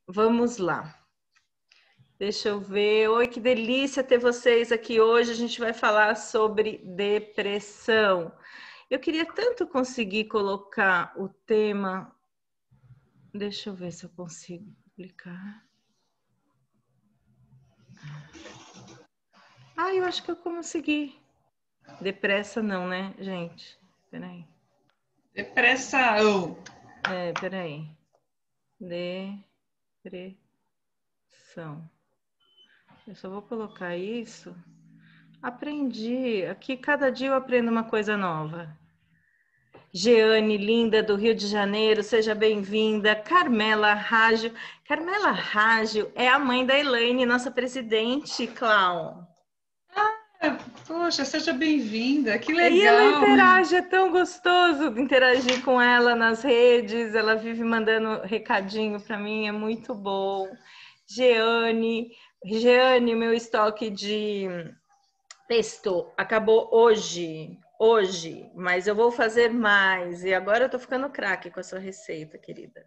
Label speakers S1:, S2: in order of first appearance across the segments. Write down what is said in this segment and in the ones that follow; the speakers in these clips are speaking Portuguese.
S1: Vamos lá. Deixa eu ver. Oi, que delícia ter vocês aqui hoje. A gente vai falar sobre depressão. Eu queria tanto conseguir colocar o tema. Deixa eu ver se eu consigo publicar. Eu acho que eu consegui. Depressa não, né, gente? Peraí.
S2: Depressão.
S1: Peraí. Depressão. Eu só vou colocar isso. Aprendi. Aqui cada dia eu aprendo uma coisa nova. Jeane, linda, do Rio de Janeiro, seja bem-vinda. Carmela Rágio. Carmela Rágio é a mãe da Elaine, nossa presidente, Clau.
S2: Poxa, seja bem-vinda, que
S1: E ela
S2: legal.
S1: interage, é tão gostoso interagir com ela nas redes, ela vive mandando recadinho para mim, é muito bom. Jeane, meu estoque de pesto acabou hoje, mas eu vou fazer mais. E agora eu tô ficando craque com a sua receita, querida.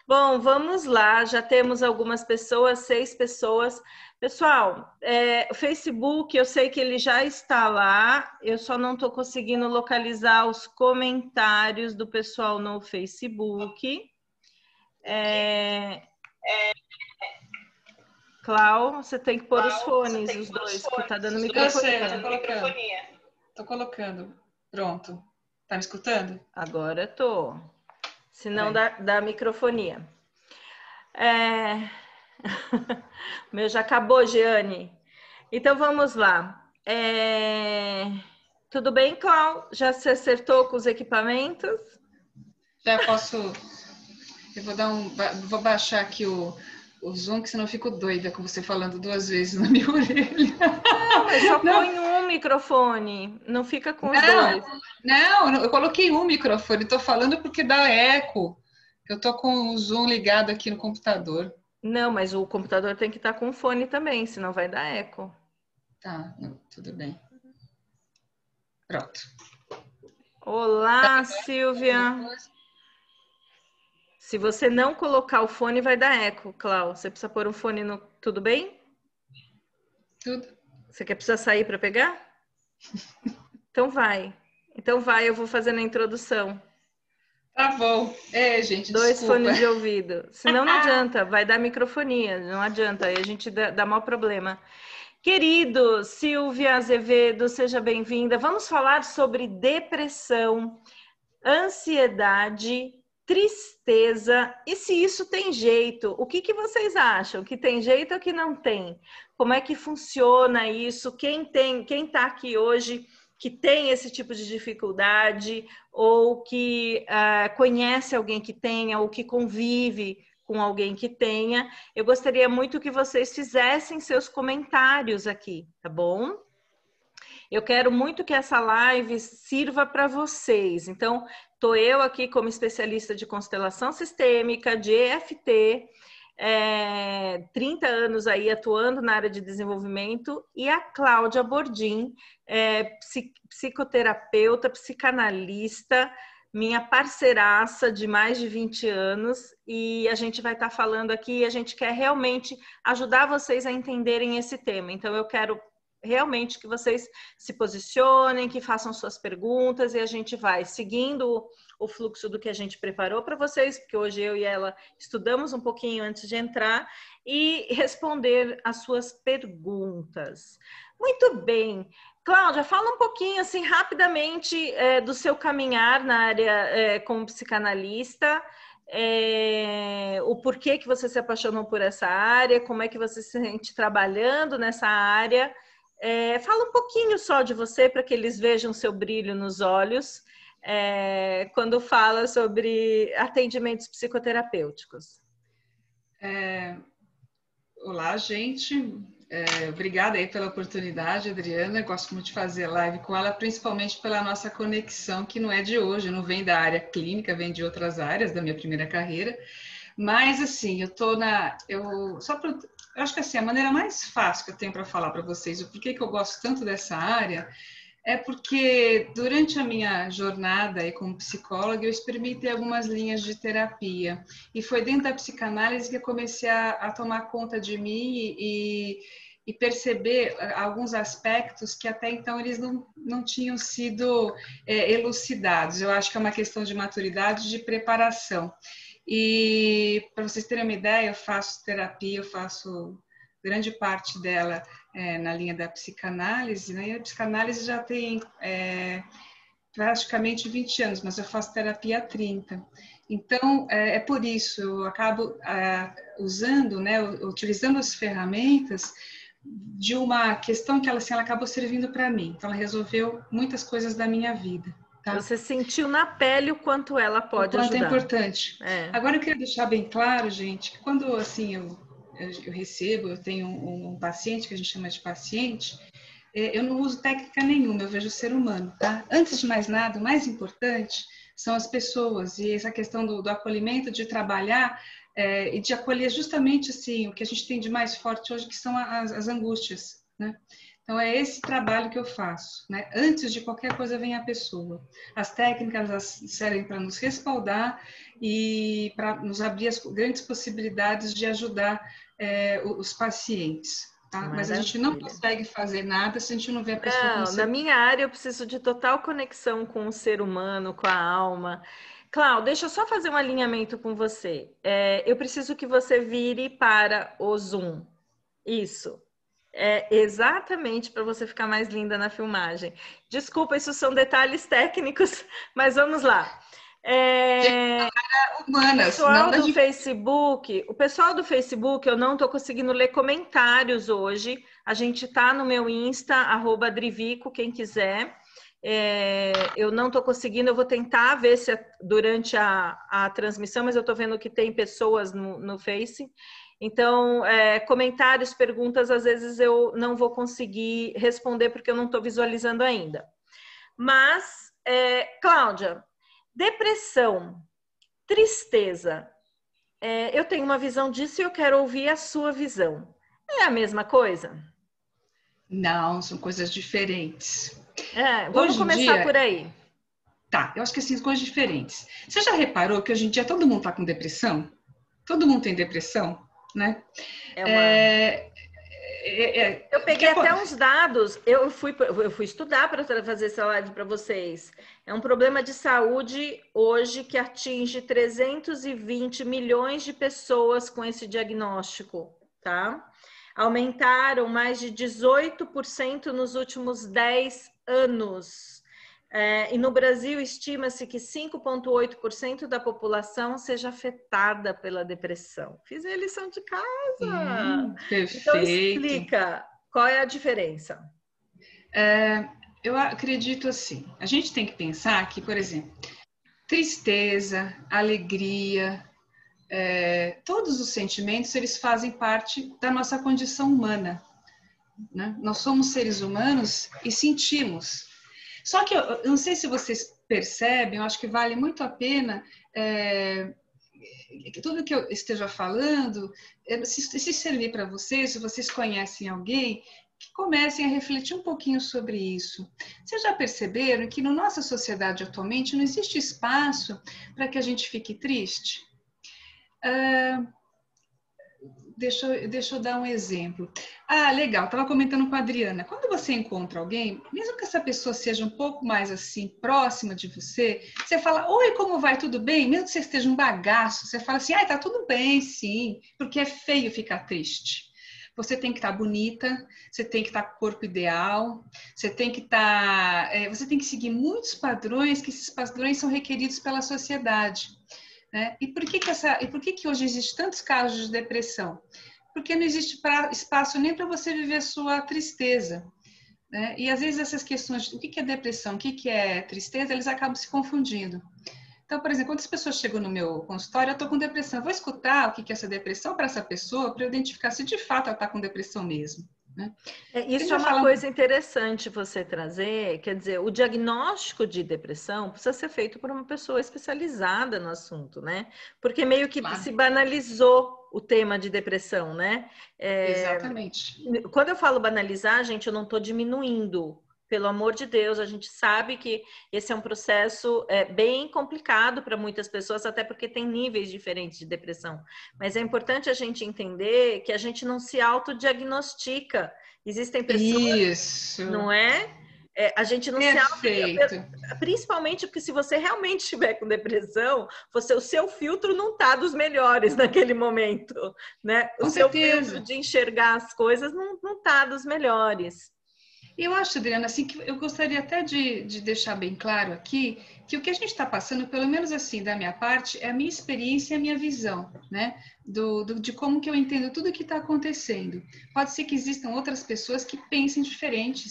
S1: Bom, vamos lá. Já temos algumas pessoas, 6 pessoas. Pessoal, o Facebook, eu sei que ele já está lá. Eu só não estou conseguindo localizar os comentários do pessoal no Facebook. Clau, você tem que pôr os fones, os dois, que tá dando microfonia.
S2: Tô colocando. Pronto. Tá me escutando?
S1: Agora tô. Senão dá microfonia. O meu já acabou, Jeane. Então vamos lá. Tudo bem, Clau? Já se acertou com os equipamentos?
S2: Já posso. Eu vou baixar aqui o Zoom, que senão eu fico doida com você falando 2 vezes na minha orelha.
S1: Não, mas só põe um microfone, não fica com os dois.
S2: Não, eu coloquei um microfone, tô falando porque dá eco. Eu tô com o Zoom ligado aqui no computador.
S1: Não, mas o computador tem que estar com fone também, senão vai dar eco.
S2: Tá, tudo bem. Pronto.
S1: Olá, Silvia. Se você não colocar o fone, vai dar eco, Clau. Você precisa pôr um fone no... Tudo bem?
S2: Tudo.
S1: Você precisa sair para pegar? Então vai, eu vou fazendo a introdução.
S2: Tá bom. Gente,
S1: 2
S2: desculpa.
S1: fones de ouvido. Senão não adianta, vai dar microfonia, não adianta, aí a gente dá maior problema. Querido, Silvia Azevedo, seja bem-vinda. Vamos falar sobre depressão, ansiedade, tristeza e se isso tem jeito. O que vocês acham? Que tem jeito ou que não tem? Como é que funciona isso? Quem está aqui hoje que tem esse tipo de dificuldade ou que conhece alguém que tenha ou que convive com alguém que tenha, eu gostaria muito que vocês fizessem seus comentários aqui, tá bom? Eu quero muito que essa live sirva para vocês. Então, estou eu aqui como especialista de constelação sistêmica, de EFT, 30 anos aí atuando na área de desenvolvimento, e a Cláudia Bordim, psicoterapeuta, psicanalista, minha parceiraça de mais de 20 anos, e a gente vai estar falando aqui, a gente quer realmente ajudar vocês a entenderem esse tema. Então, eu quero realmente que vocês se posicionem, que façam suas perguntas, e a gente vai seguindo o fluxo do que a gente preparou para vocês, porque hoje eu e ela estudamos um pouquinho antes de entrar, e responder as suas perguntas. Muito bem. Cláudia, fala um pouquinho, assim, rapidamente, do seu caminhar na área como psicanalista, o porquê que você se apaixonou por essa área, como é que você se sente trabalhando nessa área. Fala um pouquinho só de você para que eles vejam seu brilho nos olhos quando fala sobre atendimentos psicoterapêuticos.
S2: Olá, gente. Obrigada aí pela oportunidade, Adriana. Gosto muito de fazer live com ela, principalmente pela nossa conexão, que não é de hoje, não vem da área clínica, vem de outras áreas da minha primeira carreira. Mas, assim, eu acho que assim, a maneira mais fácil que eu tenho para falar para vocês o porquê que eu gosto tanto dessa área É porque durante a minha jornada aí como psicóloga, eu experimentei algumas linhas de terapia. E foi dentro da psicanálise que eu comecei a tomar conta de mim e perceber alguns aspectos que até então eles não tinham sido elucidados. Eu acho que é uma questão de maturidade, de preparação. E para vocês terem uma ideia, eu faço terapia, eu faço grande parte dela na linha da psicanálise, né? E a psicanálise já tem praticamente 20 anos, mas eu faço terapia há 30. Então, é por isso, eu acabo usando, né, utilizando as ferramentas de uma questão que ela acabou servindo para mim. Então, ela resolveu muitas coisas da minha vida. Tá?
S1: Você sentiu na pele o quanto ela
S2: O
S1: pode
S2: quanto é
S1: ajudar.
S2: importante. Agora, eu queria deixar bem claro, gente, que quando assim, eu tenho um paciente, que a gente chama de paciente, eu não uso técnica nenhuma, eu vejo o ser humano, tá? Antes de mais nada, o mais importante são as pessoas, e essa questão do acolhimento, de trabalhar e de acolher justamente assim, o que a gente tem de mais forte hoje, que são as angústias, né? Então, é esse trabalho que eu faço, né? Antes de qualquer coisa vem a pessoa. As técnicas elas servem para nos respaldar e para nos abrir as grandes possibilidades de ajudar os pacientes. Tá? Mas a gente não consegue fazer nada se a gente não vê a pessoa como ser humano.
S1: Na minha área, eu preciso de total conexão com o ser humano, com a alma. Cláudia, deixa eu só fazer um alinhamento com você. Eu preciso que você vire para o Zoom. Isso. Exatamente para você ficar mais linda na filmagem. Desculpa, isso são detalhes técnicos, mas vamos lá.
S2: Humanas,
S1: o pessoal do Facebook, eu não estou conseguindo ler comentários hoje. A gente está no meu Insta, @Drivico, quem quiser. Eu não estou conseguindo, eu vou tentar ver se durante a transmissão, mas eu estou vendo que tem pessoas no Face. Então, comentários, perguntas, às vezes eu não vou conseguir responder porque eu não estou visualizando ainda. Mas, Cláudia, depressão, tristeza, eu tenho uma visão disso e eu quero ouvir a sua visão. É a mesma coisa?
S2: Não, são coisas diferentes.
S1: Vamos começar por aí.
S2: Tá, eu acho que assim, são coisas diferentes. Você já reparou que hoje em dia todo mundo está com depressão? Todo mundo tem depressão, né?
S1: Eu peguei até uns dados, eu fui estudar para fazer essa live para vocês. É um problema de saúde hoje que atinge 320 milhões de pessoas com esse diagnóstico, tá? Aumentaram mais de 18% nos últimos 10 anos. E no Brasil, estima-se que 5,8% da população seja afetada pela depressão. Fiz a lição de casa.
S2: Perfeito.
S1: Então, explica qual é a diferença.
S2: Eu acredito assim, a gente tem que pensar que, por exemplo, tristeza, alegria, todos os sentimentos, eles fazem parte da nossa condição humana, né? Nós somos seres humanos e sentimos. Só que eu não sei se vocês percebem, eu acho que vale muito a pena que tudo que eu esteja falando, se servir para vocês, se vocês conhecem alguém, que comecem a refletir um pouquinho sobre isso. Vocês já perceberam que na nossa sociedade atualmente não existe espaço para que a gente fique triste? Deixa eu dar um exemplo. Legal, estava comentando com a Adriana. Quando você encontra alguém, mesmo que essa pessoa seja um pouco mais assim, próxima de você, você fala, oi, como vai? Tudo bem? Mesmo que você esteja um bagaço, você fala assim, tá tudo bem, sim, porque é feio ficar triste. Você tem que estar bonita, você tem que estar com o corpo ideal, você tem que você tem que seguir muitos padrões, que esses padrões são requeridos pela sociedade. Né? E por que hoje existem tantos casos de depressão? Porque não existe espaço nem para você viver a sua tristeza. Né? E às vezes essas questões de o que é depressão, o que é tristeza, eles acabam se confundindo. Então, por exemplo, quando as pessoas chegam no meu consultório, eu estou com depressão, eu vou escutar o que é essa depressão para essa pessoa, para eu identificar se de fato ela está com depressão mesmo. Né?
S1: Isso é uma coisa interessante você trazer, quer dizer, o diagnóstico de depressão precisa ser feito por uma pessoa especializada no assunto, né? Porque meio que se banalizou o tema de depressão, né?
S2: Exatamente.
S1: Quando eu falo banalizar, gente, eu não estou diminuindo. pelo amor de Deus, a gente sabe que esse é um processo bem complicado para muitas pessoas, até porque tem níveis diferentes de depressão. Mas é importante a gente entender que a gente não se autodiagnostica. Existem pessoas,
S2: Isso.
S1: não é? A gente não
S2: Perfeito.
S1: se principalmente porque se você realmente estiver com depressão, o seu filtro não está dos melhores naquele momento, né? O seu filtro de enxergar as coisas não está dos melhores.
S2: Eu acho, Adriana, assim, que eu gostaria até de deixar bem claro aqui que o que a gente está passando, pelo menos assim, da minha parte, é a minha experiência e a minha visão, né? De como que eu entendo tudo o que está acontecendo. Pode ser que existam outras pessoas que pensem diferente,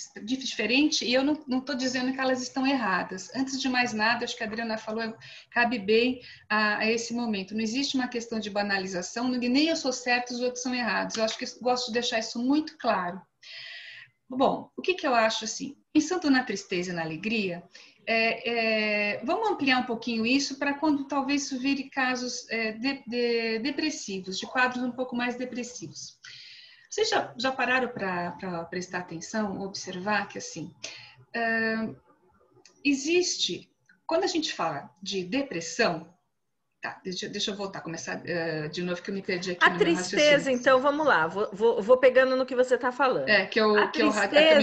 S2: e eu não estou dizendo que elas estão erradas. Antes de mais nada, acho que a Adriana falou, cabe bem a esse momento. Não existe uma questão de banalização, nem eu sou certa, os outros são errados. Eu acho que gosto de deixar isso muito claro. Bom, o que eu acho assim? Pensando na tristeza e na alegria, vamos ampliar um pouquinho isso para quando talvez isso vire casos depressivos, de quadros um pouco mais depressivos. Vocês já pararam para prestar atenção, observar que assim, existe, quando a gente fala de depressão, tá, deixa eu voltar, começar de novo, que eu me perdi aqui
S1: a
S2: no
S1: tristeza,
S2: meu raciocínio.
S1: Então, vamos lá, vou pegando no que você está falando.
S2: Que eu me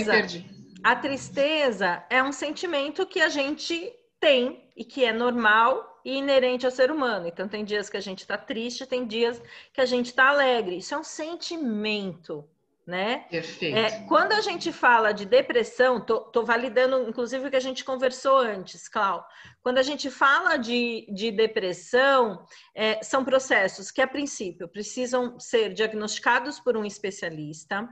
S2: perdi.
S1: A tristeza é um sentimento que a gente tem e que é normal e inerente ao ser humano. Então, tem dias que a gente está triste, tem dias que a gente está alegre. Isso é um sentimento, né?
S2: Perfeito.
S1: Quando a gente fala de depressão, tô validando inclusive o que a gente conversou antes, Clau. Quando a gente fala de depressão, são processos que a princípio precisam ser diagnosticados por um especialista.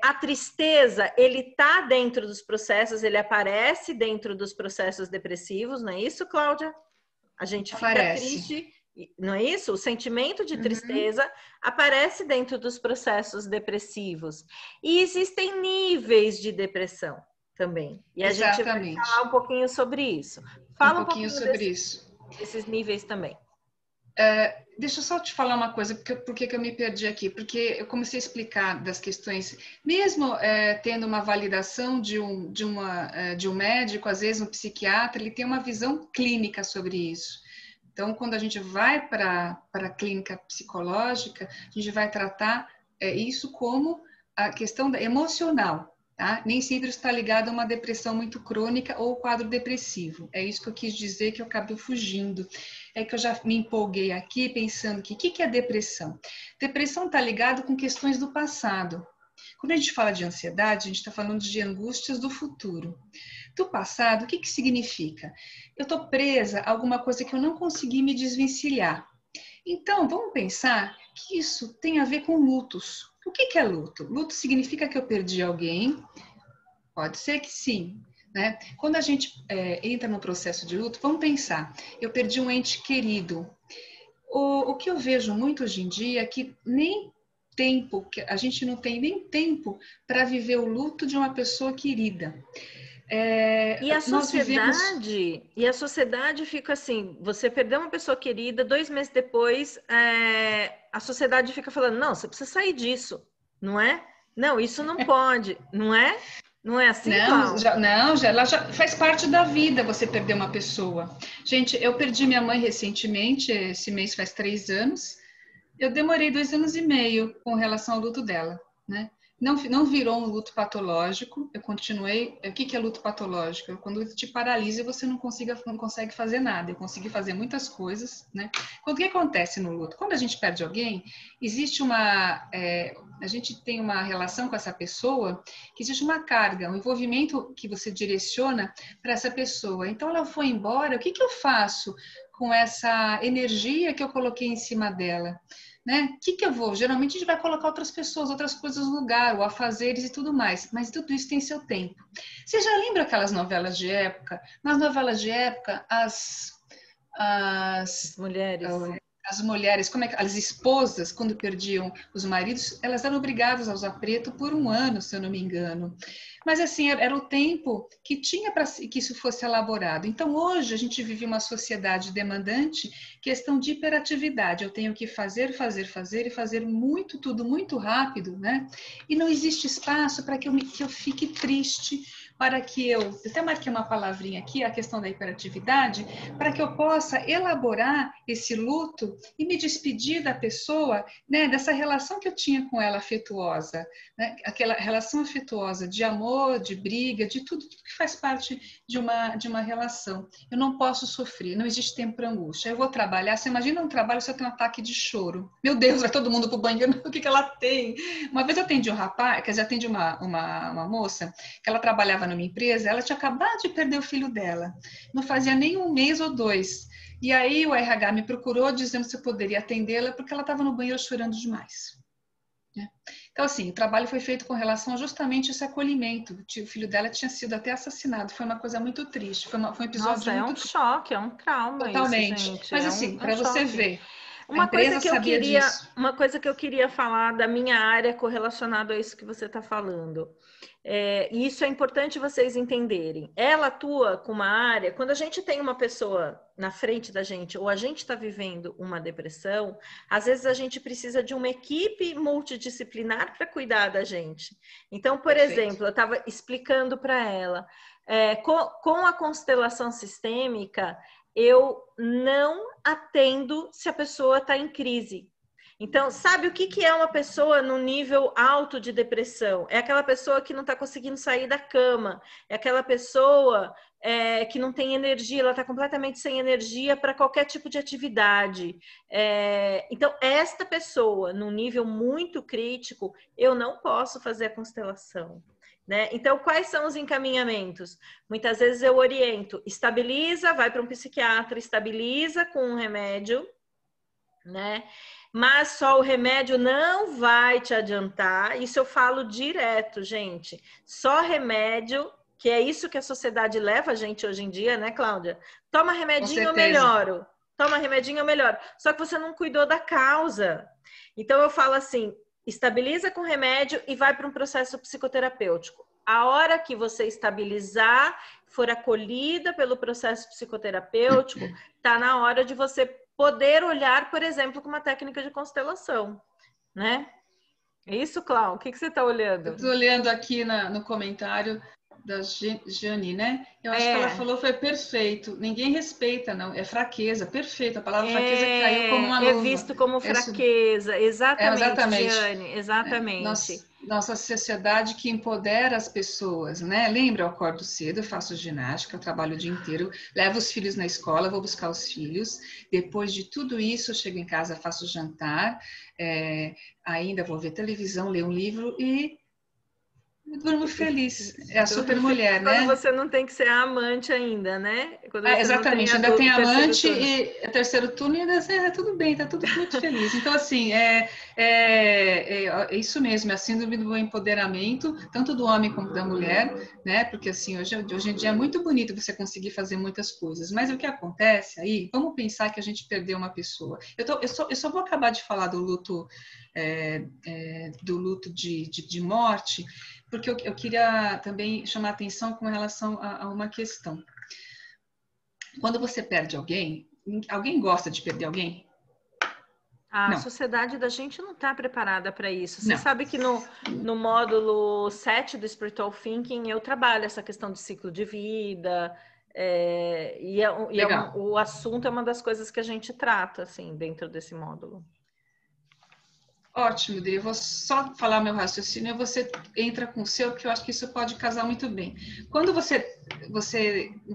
S1: A tristeza, ele está dentro dos processos, ele aparece dentro dos processos depressivos, não é isso, Cláudia? A gente fica triste, não é isso? O sentimento de tristeza aparece dentro dos processos depressivos. E existem níveis de depressão também. E a gente vai falar um pouquinho sobre isso. Fala um pouquinho sobre esses níveis também.
S2: Deixa eu só te falar uma coisa, porque eu me perdi aqui, porque eu comecei a explicar das questões, mesmo tendo uma validação de um médico, às vezes um psiquiatra, ele tem uma visão clínica sobre isso. Então, quando a gente vai para a clínica psicológica, a gente vai tratar isso como a questão emocional. Tá? Nem sempre está ligado a uma depressão muito crônica ou quadro depressivo. É isso que eu quis dizer, que eu acabei fugindo. É que eu já me empolguei aqui pensando que o que é depressão? Depressão está ligado com questões do passado. Quando a gente fala de ansiedade, a gente está falando de angústias do futuro. Do passado, o que significa? Eu estou presa a alguma coisa que eu não consegui me desvencilhar. Então, vamos pensar que isso tem a ver com lutos. O que é luto? Luto significa que eu perdi alguém? Pode ser que sim. Né? Quando a gente entra no processo de luto, vamos pensar, eu perdi um ente querido. O que eu vejo muito hoje em dia é que a gente não tem nem tempo para viver o luto de uma pessoa querida.
S1: E a sociedade fica assim, você perdeu uma pessoa querida, 2 meses depois, a sociedade fica falando, não, você precisa sair disso, não é? Não, isso não pode, não é? Não é assim,
S2: ela já faz parte da vida você perder uma pessoa. Gente, eu perdi minha mãe recentemente, esse mês faz 3 anos, eu demorei 2 anos e meio com relação ao luto dela, né? Não virou um luto patológico, eu continuei. O que é luto patológico? Quando ele te paralisa e você não consegue fazer nada. Eu consegui fazer muitas coisas, né? O que acontece no luto? Quando a gente perde alguém, existe a gente tem uma relação com essa pessoa, que existe uma carga, um envolvimento que você direciona para essa pessoa. Então, ela foi embora, o que eu faço com essa energia que eu coloquei em cima dela? Né? O que eu vou? Geralmente a gente vai colocar outras pessoas, outras coisas no lugar, ou afazeres e tudo mais, mas tudo isso tem seu tempo. Você já lembra aquelas novelas de época? Nas novelas de época, as mulheres, as esposas, quando perdiam os maridos, elas eram obrigadas a usar preto por 1 ano, se eu não me engano. Mas assim, era o tempo que tinha para que isso fosse elaborado. Então, hoje, a gente vive uma sociedade demandante, questão de hiperatividade. Eu tenho que fazer e fazer tudo muito rápido, né? E não existe espaço para que eu fique triste, para que eu até marquei uma palavrinha aqui, a questão da hiperatividade, para que eu possa elaborar esse luto e me despedir da pessoa, né, dessa relação que eu tinha com ela afetuosa, né, aquela relação afetuosa de amor, de briga, de tudo que faz parte de uma relação. Eu não posso sofrer, não existe tempo para angústia. Eu vou trabalhar, você imagina um trabalho se eu tenho um ataque de choro. Meu Deus, vai todo mundo pro banheiro, o que ela tem? Uma vez eu atendi um rapaz, quer dizer, atendi uma moça, que ela trabalhava numa empresa, ela tinha acabado de perder o filho dela. Não fazia nem um mês ou dois. E aí o RH me procurou dizendo se eu poderia atendê-la, porque ela estava no banheiro chorando demais. Então, assim, o trabalho foi feito com relação a justamente esse acolhimento. O filho dela tinha sido até assassinado. Foi uma coisa muito triste. Foi um episódio
S1: Nossa, é um
S2: muito...
S1: choque, é um trauma isso,
S2: Totalmente.
S1: gente.
S2: Mas,
S1: É
S2: assim,
S1: um
S2: para você
S1: choque.
S2: ver, a empresa sabia disso.
S1: Uma coisa que eu queria falar da minha área correlacionado a isso que você está falando. E isso é importante vocês entenderem. Ela atua com uma área, quando a gente tem uma pessoa na frente da gente, ou a gente está vivendo uma depressão, às vezes a gente precisa de uma equipe multidisciplinar para cuidar da gente. Então, por exemplo, eu estava explicando para ela, com a constelação sistêmica, eu não atendo se a pessoa está em crise. Então, sabe o que é uma pessoa no nível alto de depressão? É aquela pessoa que não está conseguindo sair da cama, é aquela pessoa que não tem energia, ela está completamente sem energia para qualquer tipo de atividade. Então, esta pessoa, num nível muito crítico, eu não posso fazer a constelação. Né? Então, quais são os encaminhamentos? Muitas vezes eu oriento, estabiliza, vai para um psiquiatra, estabiliza com um remédio, né? Mas só o remédio não vai te adiantar. Isso eu falo direto, gente. Só remédio, que é isso que a sociedade leva a gente hoje em dia, né, Cláudia? Toma remedinho, eu melhoro. Toma remedinho, eu melhoro. Só que você não cuidou da causa. Então eu falo assim, estabiliza com remédio e vai para um processo psicoterapêutico. A hora que você estabilizar, for acolhida pelo processo psicoterapêutico, tá na hora de você poder olhar, por exemplo, com uma técnica de constelação, né? É isso, Cláudia? O que você está olhando?
S2: Eu estou olhando aqui no comentário da Jane, né? Eu acho que ela falou foi perfeito. Ninguém respeita, não. É fraqueza, perfeito. A palavra fraqueza caiu como uma luva.
S1: É visto como fraqueza, exatamente, Jane, exatamente.
S2: Nossa sociedade que empodera as pessoas, né? Lembra, eu acordo cedo, eu faço ginástica, eu trabalho o dia inteiro, levo os filhos na escola, vou buscar os filhos. Depois de tudo isso, eu chego em casa, faço jantar, ainda vou ver televisão, ler um livro e durmo feliz. É a super mulher, né?
S1: Quando você não tem que ser a amante ainda, né?
S2: Exatamente, ainda tem amante e terceiro turno e ainda tudo bem, tá tudo muito feliz. Então, assim, é isso mesmo, é a síndrome do empoderamento, tanto do homem como da mulher, né? Porque, assim, hoje em dia é muito bonito você conseguir fazer muitas coisas, mas o que acontece aí, vamos pensar que a gente perdeu uma pessoa. Eu só vou acabar de falar do luto, de morte, porque eu queria também chamar a atenção com relação a uma questão. Quando você perde alguém gosta de perder alguém?
S1: A sociedade da gente não está preparada para isso. Você
S2: não.
S1: Sabe que no módulo 7 do Spiritual Thinking eu trabalho essa questão de ciclo de vida, o assunto é uma das coisas que a gente trata assim, dentro desse módulo.
S2: Ótimo, Dri. Eu vou só falar meu raciocínio e você entra com o seu, porque eu acho que isso pode casar muito bem. Quando você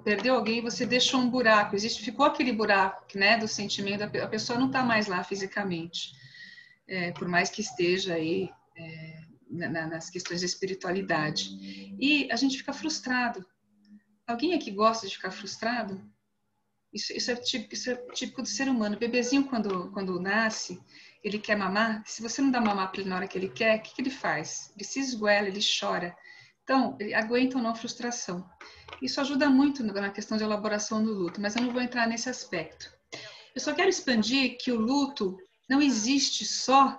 S2: perdeu alguém, você deixou um buraco, ficou aquele buraco, né, do sentimento, a pessoa não está mais lá fisicamente, por mais que esteja aí nas questões da espiritualidade. E a gente fica frustrado. Alguém aqui gosta de ficar frustrado? Isso é típico do ser humano. O bebezinho, quando nasce, ele quer mamar. Se você não dá mamar para ele na hora que ele quer, o que ele faz? Ele se esguela, ele chora. Então, ele aguenta ou não a frustração. Isso ajuda muito na questão de elaboração do luto, mas eu não vou entrar nesse aspecto. Eu só quero expandir que o luto não existe só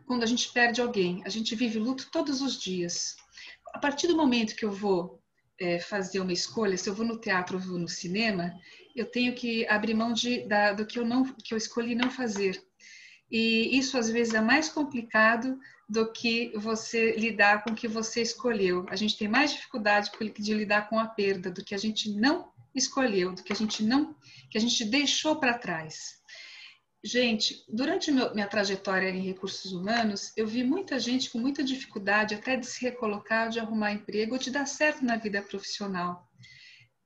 S2: quando a gente perde alguém. A gente vive luto todos os dias. A partir do momento que eu vou fazer uma escolha, se eu vou no teatro ou vou no cinema, eu tenho que abrir mão do que eu escolhi não fazer. E isso às vezes é mais complicado do que você lidar com o que você escolheu. A gente tem mais dificuldade de lidar com a perda do que a gente não escolheu, do que a gente deixou para trás. Gente, durante minha trajetória em recursos humanos, eu vi muita gente com muita dificuldade até de se recolocar, de arrumar emprego ou de dar certo na vida profissional.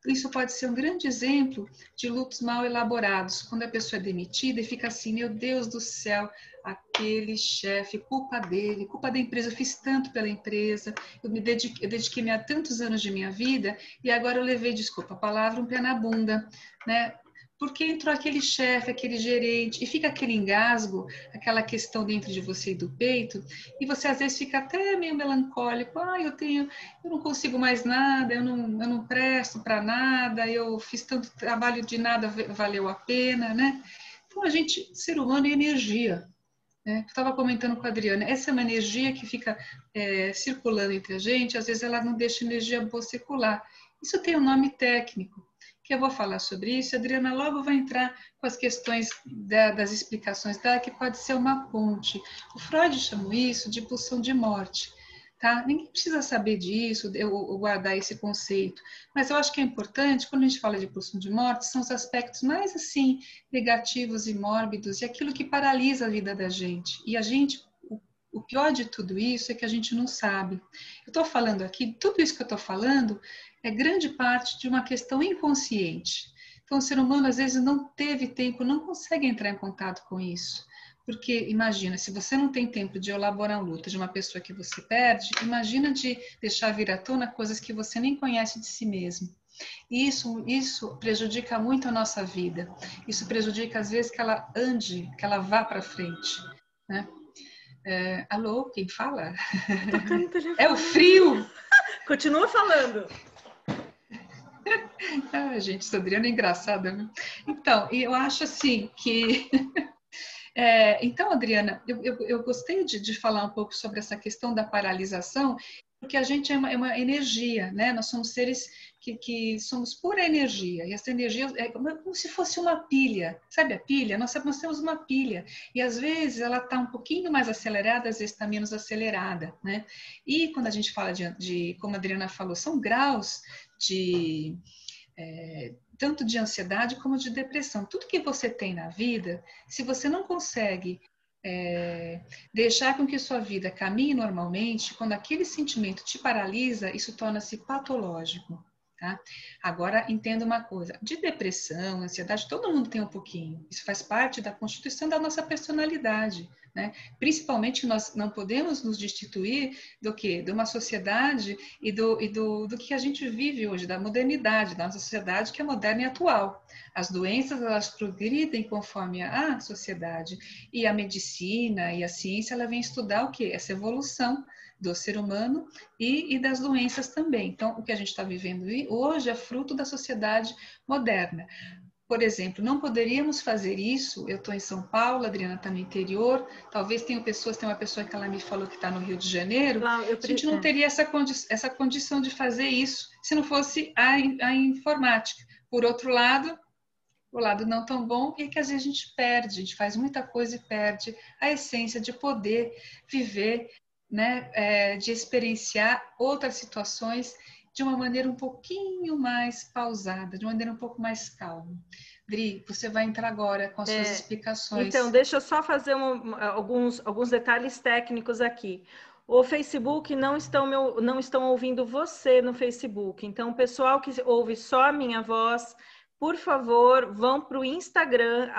S2: Isso pode ser um grande exemplo de lutos mal elaborados, quando a pessoa é demitida e fica assim, meu Deus do céu, aquele chefe, culpa dele, culpa da empresa, eu fiz tanto pela empresa, eu dediquei-me a tantos anos de minha vida e agora eu levei, desculpa a palavra, um pé na bunda, né? Porque entrou aquele chefe, aquele gerente, e fica aquele engasgo, aquela questão dentro de você e do peito, e você às vezes fica até meio melancólico, eu não consigo mais nada, eu não presto para nada, eu fiz tanto trabalho de nada, valeu a pena, né? Então, ser humano é energia, né? Eu estava comentando com a Adriana, essa é uma energia que fica circulando entre a gente, às vezes ela não deixa energia boa circular. Isso tem um nome técnico, que eu vou falar sobre isso. A Adriana logo vai entrar com as questões das explicações dela, que pode ser uma ponte. O Freud chamou isso de pulsão de morte. Tá? Ninguém precisa saber disso, eu guardar esse conceito, mas eu acho que é importante, quando a gente fala de pulsão de morte, são os aspectos mais assim, negativos e mórbidos, e aquilo que paralisa a vida da gente. E o pior de tudo isso é que a gente não sabe. Eu estou falando aqui, tudo isso que eu estou falando é grande parte de uma questão inconsciente. Então, o ser humano, às vezes, não teve tempo, não consegue entrar em contato com isso. Porque, imagina, se você não tem tempo de elaborar um luto de uma pessoa que você perde, imagina de deixar vir à tona coisas que você nem conhece de si mesmo. E isso prejudica muito a nossa vida. Isso prejudica, às vezes, que ela ande, que ela vá para frente, né? Alô, quem fala?
S1: Tocando o telefone.
S2: É o frio!
S1: Continua falando.
S2: Gente, essa Adriana é engraçada, né? Então, eu acho assim que... então, Adriana, eu gostei de falar um pouco sobre essa questão da paralisação, porque a gente é uma energia, né? Nós somos seres que somos pura energia, e essa energia é como se fosse uma pilha, sabe a pilha? Nós temos uma pilha, e às vezes ela está um pouquinho mais acelerada, às vezes está menos acelerada, né? E quando a gente fala como a Adriana falou, são graus de... tanto de ansiedade como de depressão. Tudo que você tem na vida, se você não consegue deixar com que sua vida caminhe normalmente, quando aquele sentimento te paralisa, isso torna-se patológico. Tá? Agora, entenda uma coisa, de depressão, ansiedade, todo mundo tem um pouquinho. Isso faz parte da constituição da nossa personalidade, né? Principalmente nós não podemos nos destituir do quê? De uma sociedade e do que a gente vive hoje, da modernidade, da nossa sociedade que é moderna e atual. As doenças, elas progridem conforme a sociedade, e a medicina e a ciência, ela vem estudar o quê? Essa evolução do ser humano e das doenças também. Então, o que a gente está vivendo hoje é fruto da sociedade moderna. Por exemplo, não poderíamos fazer isso, eu estou em São Paulo, a Adriana está no interior, talvez tem uma pessoa que ela me falou que está no Rio de Janeiro, a gente não teria essa condição de fazer isso se não fosse a informática. Por outro lado, o lado não tão bom é que às vezes a gente perde, a gente faz muita coisa e perde a essência de poder viver, né, de experienciar outras situações de uma maneira um pouquinho mais pausada, de uma maneira um pouco mais calma. Dri, você vai entrar agora com as suas explicações.
S1: Então, deixa eu só fazer alguns detalhes técnicos aqui. O Facebook não estão ouvindo você no Facebook. Então, o pessoal que ouve só a minha voz, por favor, vão para o Instagram,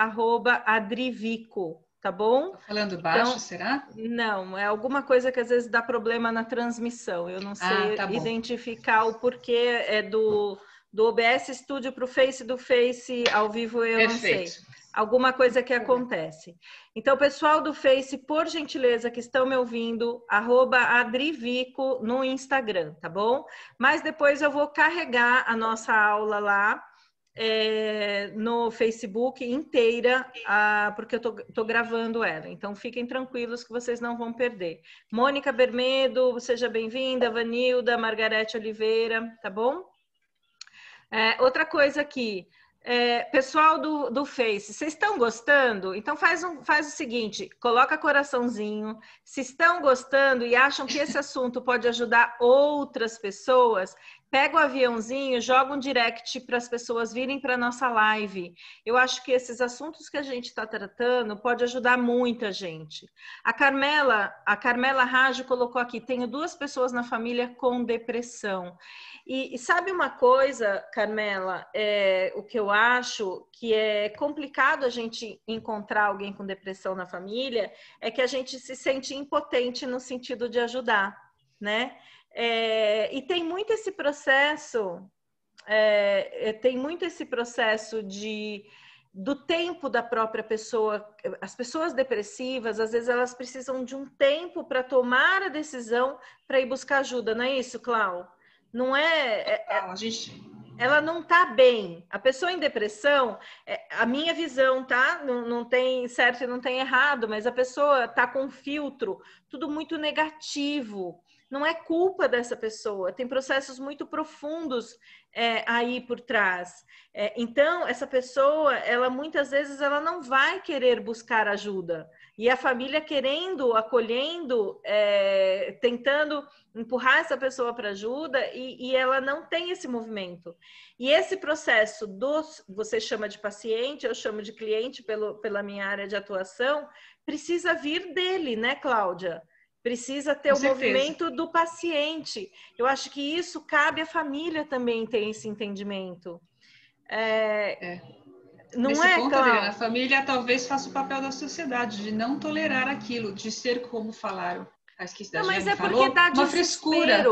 S1: @adrivico. Tá bom?
S2: Tô falando baixo, será?
S1: Não, é alguma coisa que às vezes dá problema na transmissão. Eu não sei identificar o porquê do OBS Studio para o Face, do Face ao vivo, eu não sei. Alguma coisa que acontece. Então, pessoal do Face, por gentileza, que estão me ouvindo, @adrivico no Instagram, tá bom? Mas depois eu vou carregar a nossa aula lá no Facebook inteira, porque eu tô gravando ela. Então, fiquem tranquilos que vocês não vão perder. Mônica Bermedo, seja bem-vinda. Vanilda, Margarete Oliveira, tá bom? Outra coisa aqui, Pessoal do Face, vocês estão gostando? Então faz o seguinte, coloca coraçãozinho. Se estão gostando e acham que esse assunto pode ajudar outras pessoas, pega o aviãozinho, joga um direct para as pessoas virem para a nossa live. Eu acho que esses assuntos que a gente está tratando pode ajudar muita gente. A Carmela Rajo colocou aqui, tenho 2 pessoas na família com depressão. E sabe uma coisa, Carmela, o que eu acho que é complicado a gente encontrar alguém com depressão na família é que a gente se sente impotente no sentido de ajudar, né? E tem muito esse processo, do tempo da própria pessoa. As pessoas depressivas, às vezes, elas precisam de um tempo para tomar a decisão para ir buscar ajuda, não é isso, Clau? Não
S2: A gente...
S1: Ela não está bem. A pessoa em depressão, a minha visão, tá? Não tem certo e não tem errado, mas a pessoa está com um filtro, tudo muito negativo. Não é culpa dessa pessoa, tem processos muito profundos aí por trás. Então, essa pessoa, ela muitas vezes ela não vai querer buscar ajuda. E a família querendo, acolhendo, tentando empurrar essa pessoa para ajuda e ela não tem esse movimento. E esse processo você chama de paciente, eu chamo de cliente pela minha área de atuação, precisa vir dele, né, Cláudia? Precisa ter o movimento do paciente. Eu acho que isso cabe à família também ter esse entendimento. Não
S2: Nesse
S1: é,
S2: ponto,
S1: Cláudia?
S2: Adriana, a família talvez faça o papel da sociedade, de não tolerar aquilo, de ser como falaram.
S1: Não, mas é porque dá
S2: uma
S1: desespero.
S2: Frescura.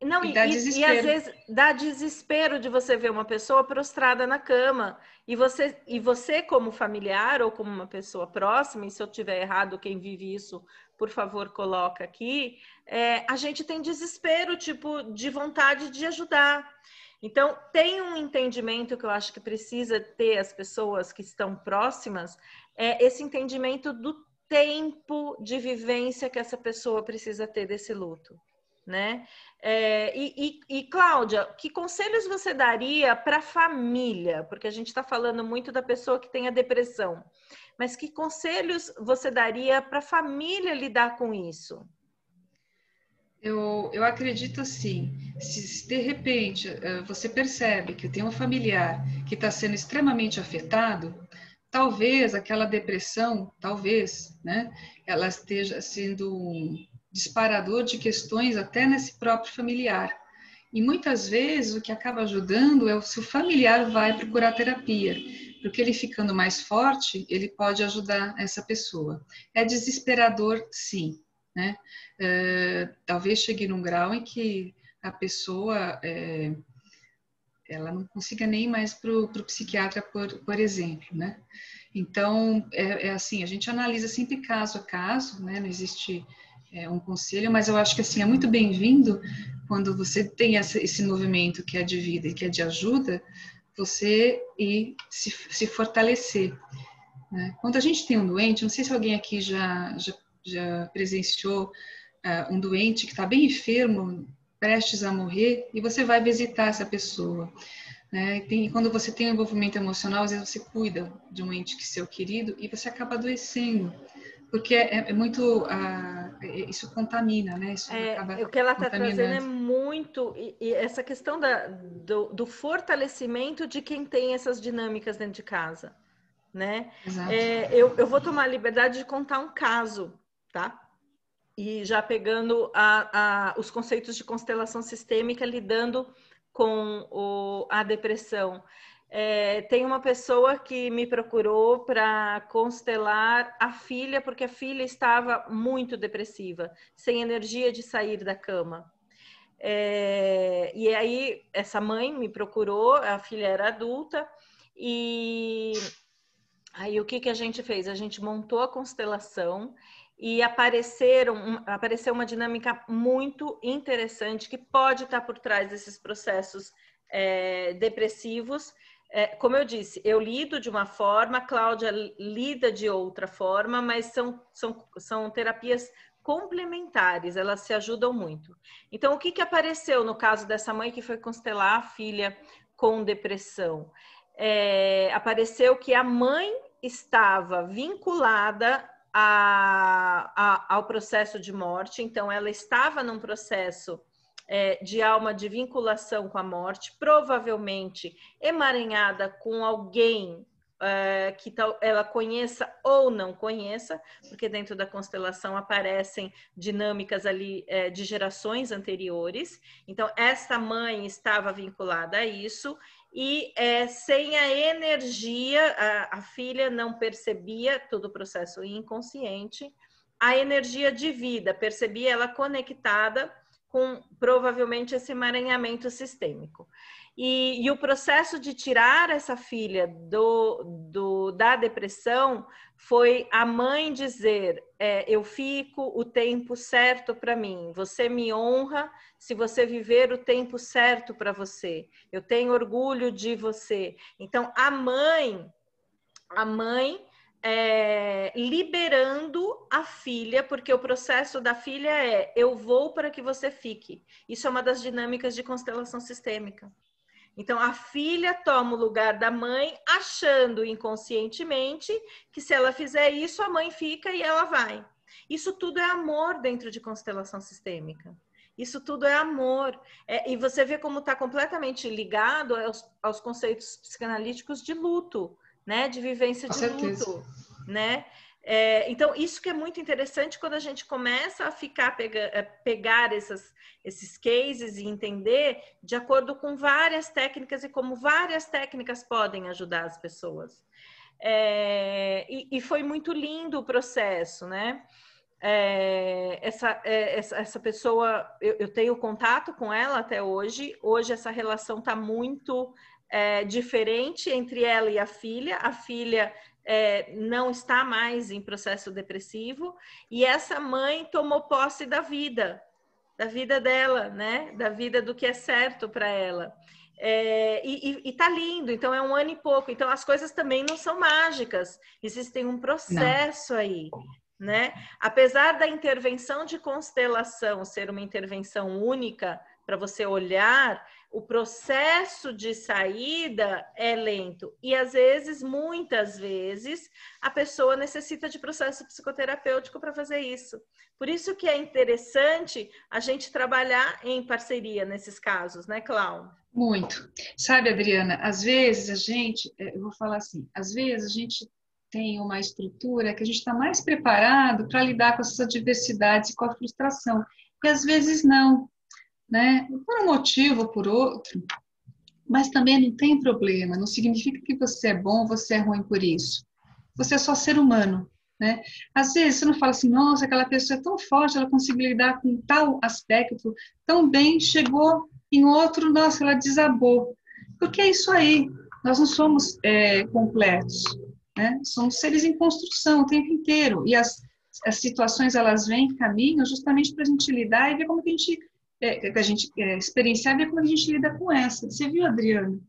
S1: Não,
S2: E dá desespero.
S1: às vezes dá desespero de você ver uma pessoa prostrada na cama. E você, como familiar ou como uma pessoa próxima, e se eu tiver errado, quem vive isso, por favor, coloca aqui. A gente tem desespero, tipo, de vontade de ajudar. Então, tem um entendimento que eu acho que precisa ter as pessoas que estão próximas, esse entendimento do tempo de vivência que essa pessoa precisa ter desse luto, né? Cláudia, que conselhos você daria para a família? Porque a gente está falando muito da pessoa que tem a depressão, mas que conselhos você daria para a família lidar com isso?
S2: Eu acredito assim, se de repente você percebe que tem um familiar que está sendo extremamente afetado, talvez aquela depressão, né, ela esteja sendo um disparador de questões até nesse próprio familiar. E muitas vezes o que acaba ajudando é se o familiar vai procurar terapia, porque ele ficando mais forte, ele pode ajudar essa pessoa. É desesperador, sim, né? Talvez chegue num grau em que a pessoa ela não consiga nem mais para o psiquiatra, por exemplo, né? Então, assim, a gente analisa sempre caso a caso, né? Não existe um conselho, mas eu acho que, assim, é muito bem-vindo quando você tem esse movimento que é de vida e que é de ajuda, você ir se fortalecer, né? Quando a gente tem um doente, não sei se alguém aqui já presenciou um doente que está bem enfermo, prestes a morrer, e você vai visitar essa pessoa, né? Quando você tem um envolvimento emocional, às vezes você cuida de um ente que seu querido e você acaba adoecendo, porque muito isso contamina, né? Isso acaba
S1: o que ela está trazendo é
S2: contaminando.
S1: muito e essa questão do fortalecimento de quem tem essas dinâmicas dentro de casa, né?
S2: Exato.
S1: Eu vou tomar a liberdade de contar um caso, tá? E já pegando os conceitos de constelação sistêmica, lidando com a depressão. Tem uma pessoa que me procurou para constelar a filha, porque a filha estava muito depressiva, sem energia de sair da cama. E aí, essa mãe me procurou, a filha era adulta, e aí o que a gente fez? A gente montou a constelação e apareceu uma dinâmica muito interessante que pode estar por trás desses processos depressivos. Como eu disse, eu lido de uma forma, a Cláudia lida de outra forma, mas são terapias complementares, elas se ajudam muito. Então, o que apareceu no caso dessa mãe que foi constelar a filha com depressão? apareceu que a mãe estava vinculada ao processo de morte, então ela estava num processo de alma de vinculação com a morte, provavelmente emaranhada com alguém que ela conheça ou não conheça, porque dentro da constelação aparecem dinâmicas ali de gerações anteriores. Então, esta mãe estava vinculada a isso e sem a energia, a filha não percebia todo o processo inconsciente, a energia de vida, percebia ela conectada com provavelmente esse emaranhamento sistêmico. E o processo de tirar essa filha da depressão foi a mãe dizer, eu fico o tempo certo para mim, você me honra se você viver o tempo certo para você, eu tenho orgulho de você. Então, a mãe liberando a filha, porque o processo da filha eu vou para que você fique. Isso é uma das dinâmicas de constelação sistêmica. Então, a filha toma o lugar da mãe, achando inconscientemente que se ela fizer isso, a mãe fica e ela vai. Isso tudo é amor dentro de constelação sistêmica. Isso tudo é amor. E você vê como está completamente ligado aos conceitos psicanalíticos de luto, né? De vivência de luto, né? Então, isso que é muito interessante quando a gente começa a pegar esses cases e entender de acordo com várias técnicas e como várias técnicas podem ajudar as pessoas. E foi muito lindo o processo, né? Essa pessoa, eu tenho contato com ela até hoje. Hoje essa relação está muito diferente entre ela e a filha. A filha não está mais em processo depressivo e essa mãe tomou posse da vida dela, né? Da vida do que é certo para ela. E tá lindo, então é 1 ano e pouco. Então as coisas também não são mágicas, existem um processo aí, né? Apesar da intervenção de constelação ser uma intervenção única para você olhar, o processo de saída é lento e às vezes, muitas vezes, a pessoa necessita de processo psicoterapêutico para fazer isso. Por isso que é interessante a gente trabalhar em parceria nesses casos, né, Cláudia?
S2: Muito. Sabe, Adriana, às vezes eu vou falar assim, às vezes a gente tem uma estrutura que a gente está mais preparado para lidar com essas adversidades e com a frustração, e às vezes não, né? Por um motivo ou por outro, mas também não tem problema, não significa que você é bom ou você é ruim por isso. Você é só ser humano, né? Às vezes você não fala assim, nossa, aquela pessoa é tão forte, ela conseguiu lidar com tal aspecto tão bem, chegou em outro, nossa, ela desabou. Porque é isso aí, nós não somos completos, né? Somos seres em construção o tempo inteiro, e as situações, elas vêm, caminham justamente para a gente lidar e ver como que a gente experienciar, ver como a gente lida com essa. Você viu, Adriana?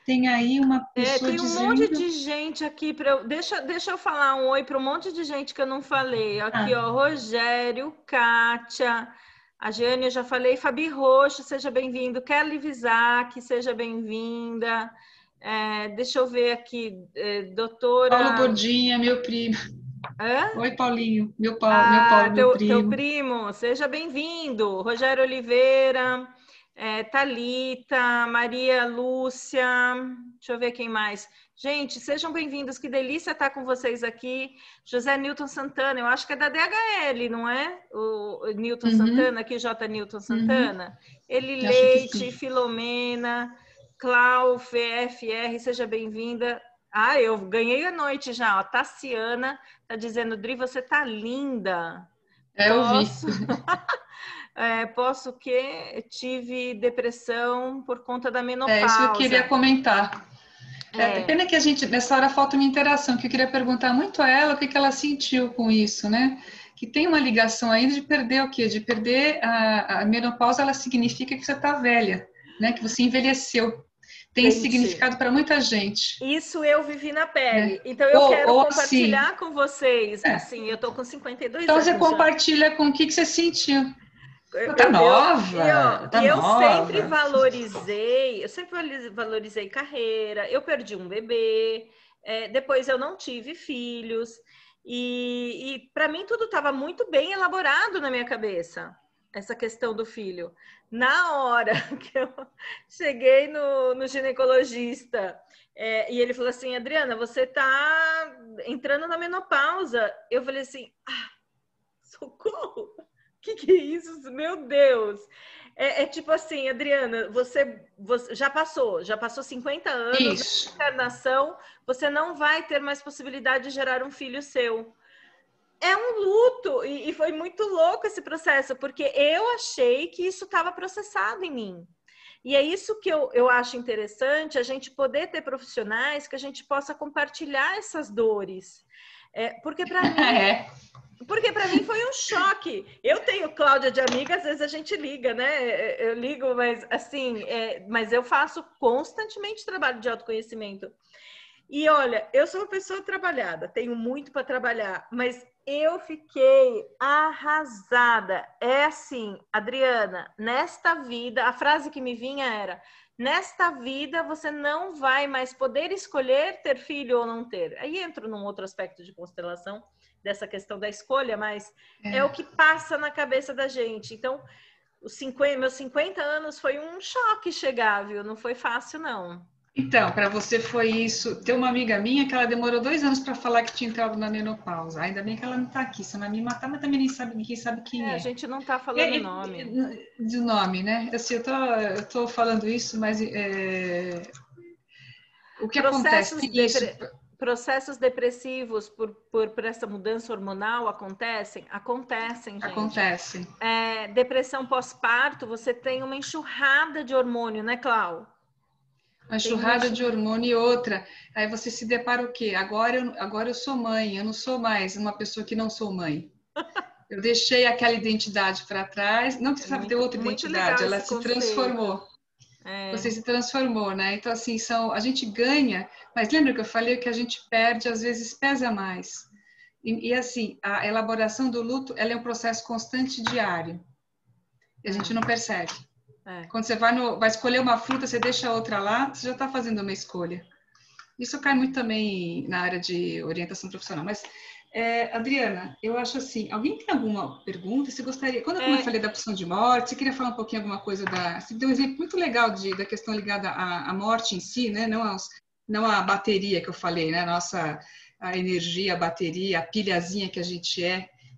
S2: Tem aí uma pessoa
S1: tem um monte de gente aqui para deixa eu falar um oi para um monte de gente que eu não falei. Aqui, ó, Rogério, Kátia, a Jane eu já falei, Fabi Roxo, seja bem-vindo. Kelly Visac, seja bem-vinda. Deixa eu ver aqui, doutora...
S2: Paulo Bordinha, meu primo.
S1: Hã?
S2: Oi, Paulinho. Meu Paulo, meu primo.
S1: Teu primo, seja bem-vindo. Rogério Oliveira, Thalita, Maria Lúcia, deixa eu ver quem mais. Gente, sejam bem-vindos, que delícia estar com vocês aqui. José Newton Santana, eu acho que é da DHL, não é? O Newton Santana, aqui, J. Newton Santana. Eli Leite, Filomena, Clau, VFR, seja bem-vinda. Eu ganhei a noite já, ó. Tassiana tá dizendo, Dri, você tá linda.
S2: Eu vi.
S1: Posso que tive depressão por conta da menopausa.
S2: Isso que eu queria comentar. Pena que a gente, nessa hora, falta uma interação, que eu queria perguntar muito a ela o que ela sentiu com isso, né? Que tem uma ligação ainda de perder o quê? De perder a menopausa, ela significa que você tá velha, né? Que você envelheceu. Tem significado para muita gente.
S1: Isso eu vivi na pele. Então, eu quero compartilhar
S2: assim,
S1: com vocês. Assim, eu tô com 52
S2: então,
S1: anos.
S2: Então, você compartilha com o que você sentiu. Tá nova, tá
S1: eu sempre
S2: nova.
S1: valorizei carreira. Eu perdi um bebê, depois eu não tive filhos e para mim tudo estava muito bem elaborado na minha cabeça. Essa questão do filho. Na hora que eu cheguei no ginecologista e ele falou assim, Adriana, você está entrando na menopausa. Eu falei assim, socorro! Que é isso? Meu Deus! Tipo assim, Adriana, você já passou 50 anos
S2: Isso.
S1: na encarnação, você não vai ter mais possibilidade de gerar um filho seu. É um luto, e foi muito louco esse processo, porque eu achei que isso estava processado em mim. E é isso que eu acho interessante, a gente poder ter profissionais que a gente possa compartilhar essas dores. Porque para mim
S2: É.
S1: Porque para mim foi um choque. Eu tenho Cláudia de amiga, às vezes a gente liga, né? Eu ligo, mas assim, mas eu faço constantemente trabalho de autoconhecimento. E olha, eu sou uma pessoa trabalhada, tenho muito para trabalhar, mas eu fiquei arrasada. É assim, Adriana, nesta vida, a frase que me vinha era: nesta vida você não vai mais poder escolher ter filho ou não ter. Aí entro num outro aspecto de constelação, dessa questão da escolha, mas é o que passa na cabeça da gente. Então, meus 50 anos foi um choque chegar, viu? Não foi fácil, não.
S2: Então, para você foi isso. Tem uma amiga minha que ela demorou 2 anos para falar que tinha entrado na menopausa. Ainda bem que ela não está aqui, senão vai me matar, mas também nem sabe, ninguém sabe quem
S1: A
S2: é.
S1: gente não está falando nome.
S2: Do nome, né? Assim, eu tô falando isso, mas o que acontece? Tem isso.
S1: Processos depressivos por essa mudança hormonal acontecem? Acontecem, gente.
S2: Acontece.
S1: Depressão pós-parto, você tem uma enxurrada de hormônio, né, Clau?
S2: Uma enxurrada de hormônio e outra. Aí você se depara o quê? Agora eu sou mãe, eu não sou mais uma pessoa que não sou mãe. Eu deixei aquela identidade para trás, não precisava ter outra identidade, ela se transformou. Você se transformou, né? Então, assim, a gente ganha, mas lembra que eu falei que a gente perde, às vezes pesa mais. E assim, a elaboração do luto, ela é um processo constante diário. E a gente não percebe. Quando você vai escolher uma fruta, você deixa a outra lá, você já está fazendo uma escolha. Isso cai muito também na área de orientação profissional. Mas, Adriana, eu acho assim, alguém tem alguma pergunta? Você gostaria, quando eu falei da opção de morte, você queria falar um pouquinho alguma coisa você deu um exemplo muito legal da questão ligada à morte em si, né? Não à bateria que eu falei, né? A energia, a bateria, a pilhazinha que a gente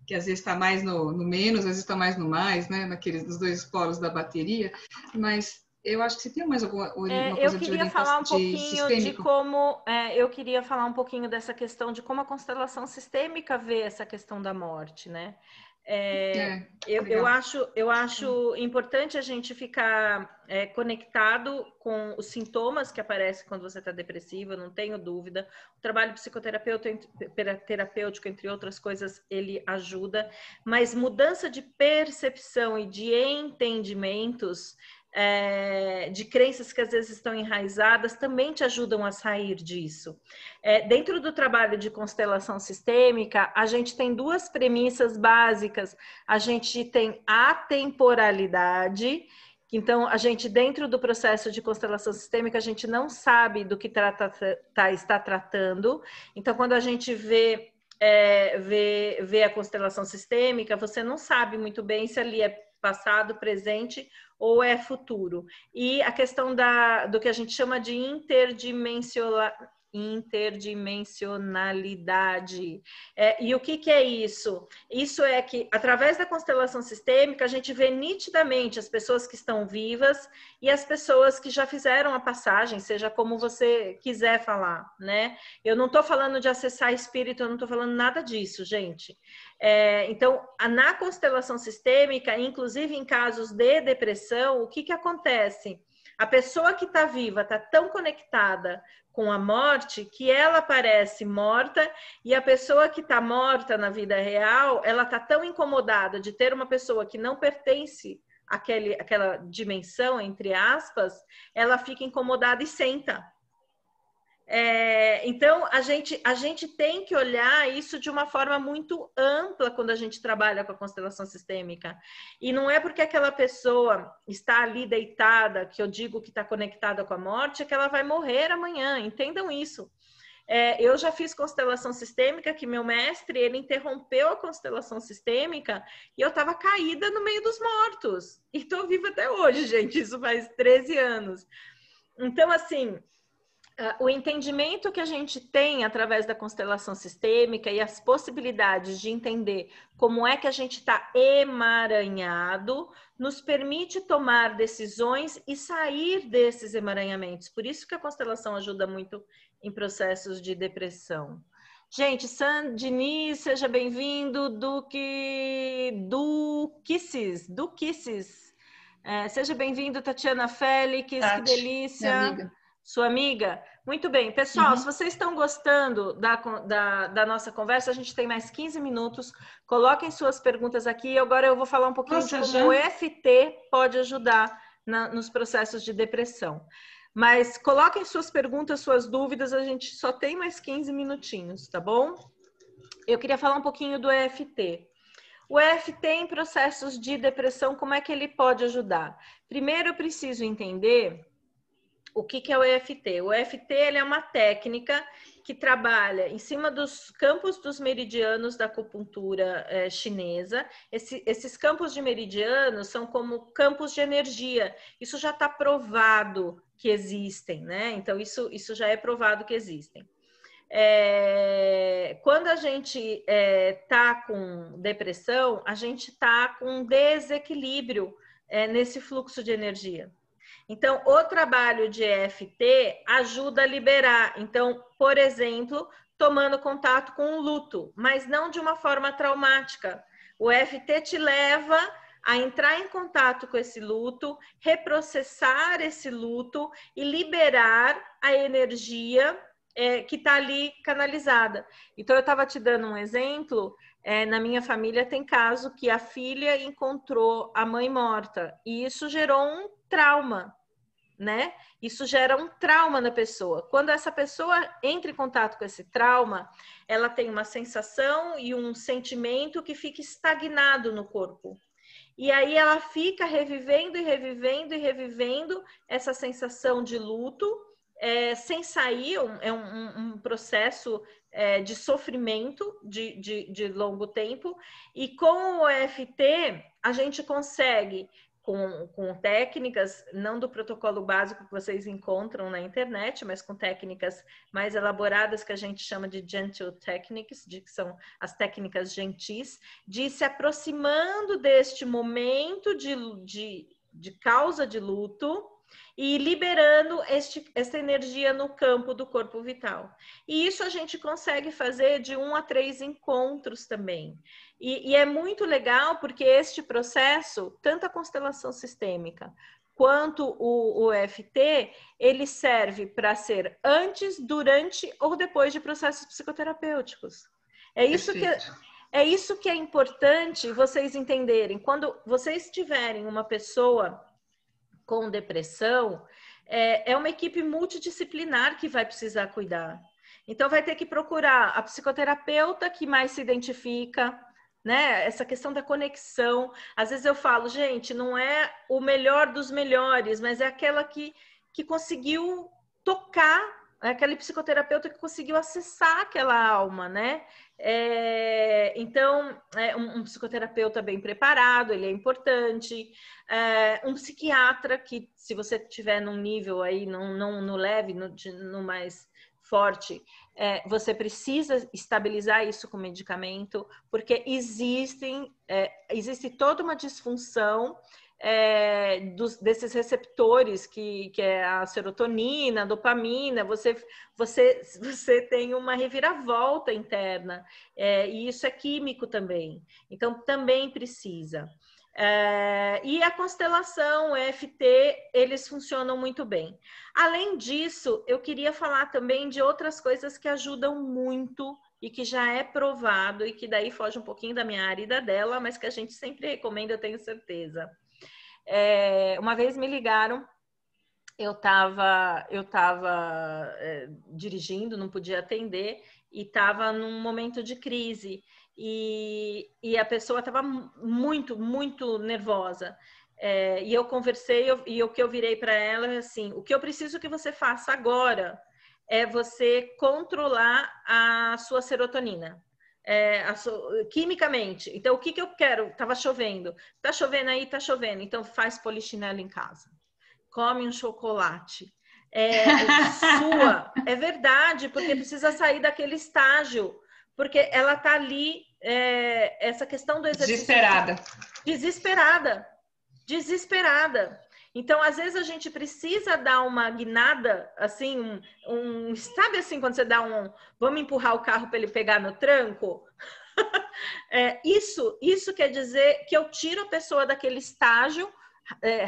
S2: que às vezes está mais no menos, às vezes está mais no mais, né? Nos dois polos da bateria. Mas eu acho que você tem mais alguma coisa de orientação sistêmico?
S1: Eu queria falar um pouquinho dessa questão de como a constelação sistêmica vê essa questão da morte, né? Eu acho importante a gente ficar conectado com os sintomas que aparecem quando você está depressiva, não tenho dúvida. O trabalho psicoterapêutico, entre outras coisas, ele ajuda, mas mudança de percepção e de entendimentos, de crenças que às vezes estão enraizadas, também te ajudam a sair disso. Dentro do trabalho de constelação sistêmica, a gente tem duas premissas básicas. A gente tem a temporalidade, então a gente, dentro do processo de constelação sistêmica, a gente não sabe do que está tratando. Então, quando a gente vê a constelação sistêmica, você não sabe muito bem se ali é passado, presente ou é futuro. E a questão do que a gente chama de interdimensionalidade. E o que é isso? Isso é que, através da constelação sistêmica, a gente vê nitidamente as pessoas que estão vivas e as pessoas que já fizeram a passagem, seja como você quiser falar, né? Eu não estou falando de acessar espírito, eu não estou falando nada disso, gente. Então, na constelação sistêmica, inclusive em casos de depressão, o que acontece? A pessoa que está viva está tão conectada com a morte que ela parece morta, e a pessoa que está morta na vida real, ela está tão incomodada de ter uma pessoa que não pertence àquela dimensão, entre aspas, ela fica incomodada e senta. Então, a gente tem que olhar isso de uma forma muito ampla quando a gente trabalha com a constelação sistêmica. E não é porque aquela pessoa está ali deitada, que eu digo que está conectada com a morte, que ela vai morrer amanhã. Entendam isso. Eu já fiz constelação sistêmica, que meu mestre, ele interrompeu a constelação sistêmica e eu estava caída no meio dos mortos. E estou viva até hoje, gente. Isso faz 13 anos. Então, assim, o entendimento que a gente tem através da constelação sistêmica e as possibilidades de entender como é que a gente está emaranhado nos permite tomar decisões e sair desses emaranhamentos. Por isso que a constelação ajuda muito em processos de depressão. Gente, Diniz, seja bem-vindo. Duquices. Seja bem-vindo, Tatiana Félix, que delícia.
S2: Minha amiga.
S1: Sua amiga? Muito bem. Pessoal, se vocês estão gostando da nossa conversa, a gente tem mais 15 minutos. Coloquem suas perguntas aqui. Agora eu vou falar um pouquinho de como o EFT pode ajudar nos processos de depressão. Mas coloquem suas perguntas, suas dúvidas. A gente só tem mais 15 minutinhos, tá bom? Eu queria falar um pouquinho do EFT. O EFT em processos de depressão, como é que ele pode ajudar? Primeiro, eu preciso entender o que é o EFT? O EFT ele é uma técnica que trabalha em cima dos campos dos meridianos da acupuntura chinesa. Esses campos de meridianos são como campos de energia. Isso já está provado que existem, né? Então, isso já é provado que existem. Quando a gente está com depressão, a gente está com desequilíbrio nesse fluxo de energia. Então, o trabalho de EFT ajuda a liberar. Então, por exemplo, tomando contato com o luto, mas não de uma forma traumática. O EFT te leva a entrar em contato com esse luto, reprocessar esse luto e liberar a energia que está ali canalizada. Então, eu estava te dando um exemplo. Na minha família tem caso que a filha encontrou a mãe morta e isso gerou um trauma, né? Isso gera um trauma na pessoa. Quando essa pessoa entra em contato com esse trauma, ela tem uma sensação e um sentimento que fica estagnado no corpo. E aí ela fica revivendo e revivendo e revivendo essa sensação de luto, sem sair, é um processo de sofrimento de longo tempo. E com o EFT, a gente consegue, com técnicas, não do protocolo básico que vocês encontram na internet, mas com técnicas mais elaboradas que a gente chama de gentle techniques, que são as técnicas gentis, de se aproximando deste momento de causa de luto e liberando essa energia no campo do corpo vital. E isso a gente consegue fazer de 1 a 3 encontros também. E é muito legal porque este processo, tanto a constelação sistêmica quanto o EFT, ele serve para ser antes, durante ou depois de processos psicoterapêuticos. É isso que é importante vocês entenderem. Quando vocês tiverem uma pessoa com depressão, é uma equipe multidisciplinar que vai precisar cuidar. Então, vai ter que procurar a psicoterapeuta que mais se identifica, né? Essa questão da conexão. Às vezes eu falo, gente, não é o melhor dos melhores, mas é aquela que conseguiu tocar, é aquele psicoterapeuta que conseguiu acessar aquela alma, né? Então, um psicoterapeuta bem preparado, ele é importante. Um psiquiatra que, se você tiver num nível aí, não no leve, no mais forte, você precisa estabilizar isso com medicamento, porque existe toda uma disfunção desses receptores que é a serotonina, a dopamina, você tem uma reviravolta interna, e isso é químico também, então também precisa. E a constelação, o EFT, eles funcionam muito bem. Além disso, eu queria falar também de outras coisas que ajudam muito e que já é provado e que daí foge um pouquinho da minha área e da dela, mas que a gente sempre recomenda, eu tenho certeza. Uma vez me ligaram eu tava dirigindo, não podia atender e estava num momento de crise e a pessoa estava muito, muito nervosa. E eu conversei e o que eu virei para ela é assim: o que eu preciso que você faça agora é você controlar a sua serotonina. Quimicamente. Então, o que eu quero? Tava chovendo. Tá chovendo aí? Tá chovendo. Então, faz polichinelo em casa. Come um chocolate. Sua. É verdade, porque precisa sair daquele estágio. Porque ela tá ali, essa questão do exercício.
S2: Desesperada.
S1: Desesperada. Desesperada. Então, às vezes, a gente precisa dar uma guinada, assim, sabe assim, quando você dá vamos empurrar o carro para ele pegar no tranco? Isso quer dizer que eu tiro a pessoa daquele estágio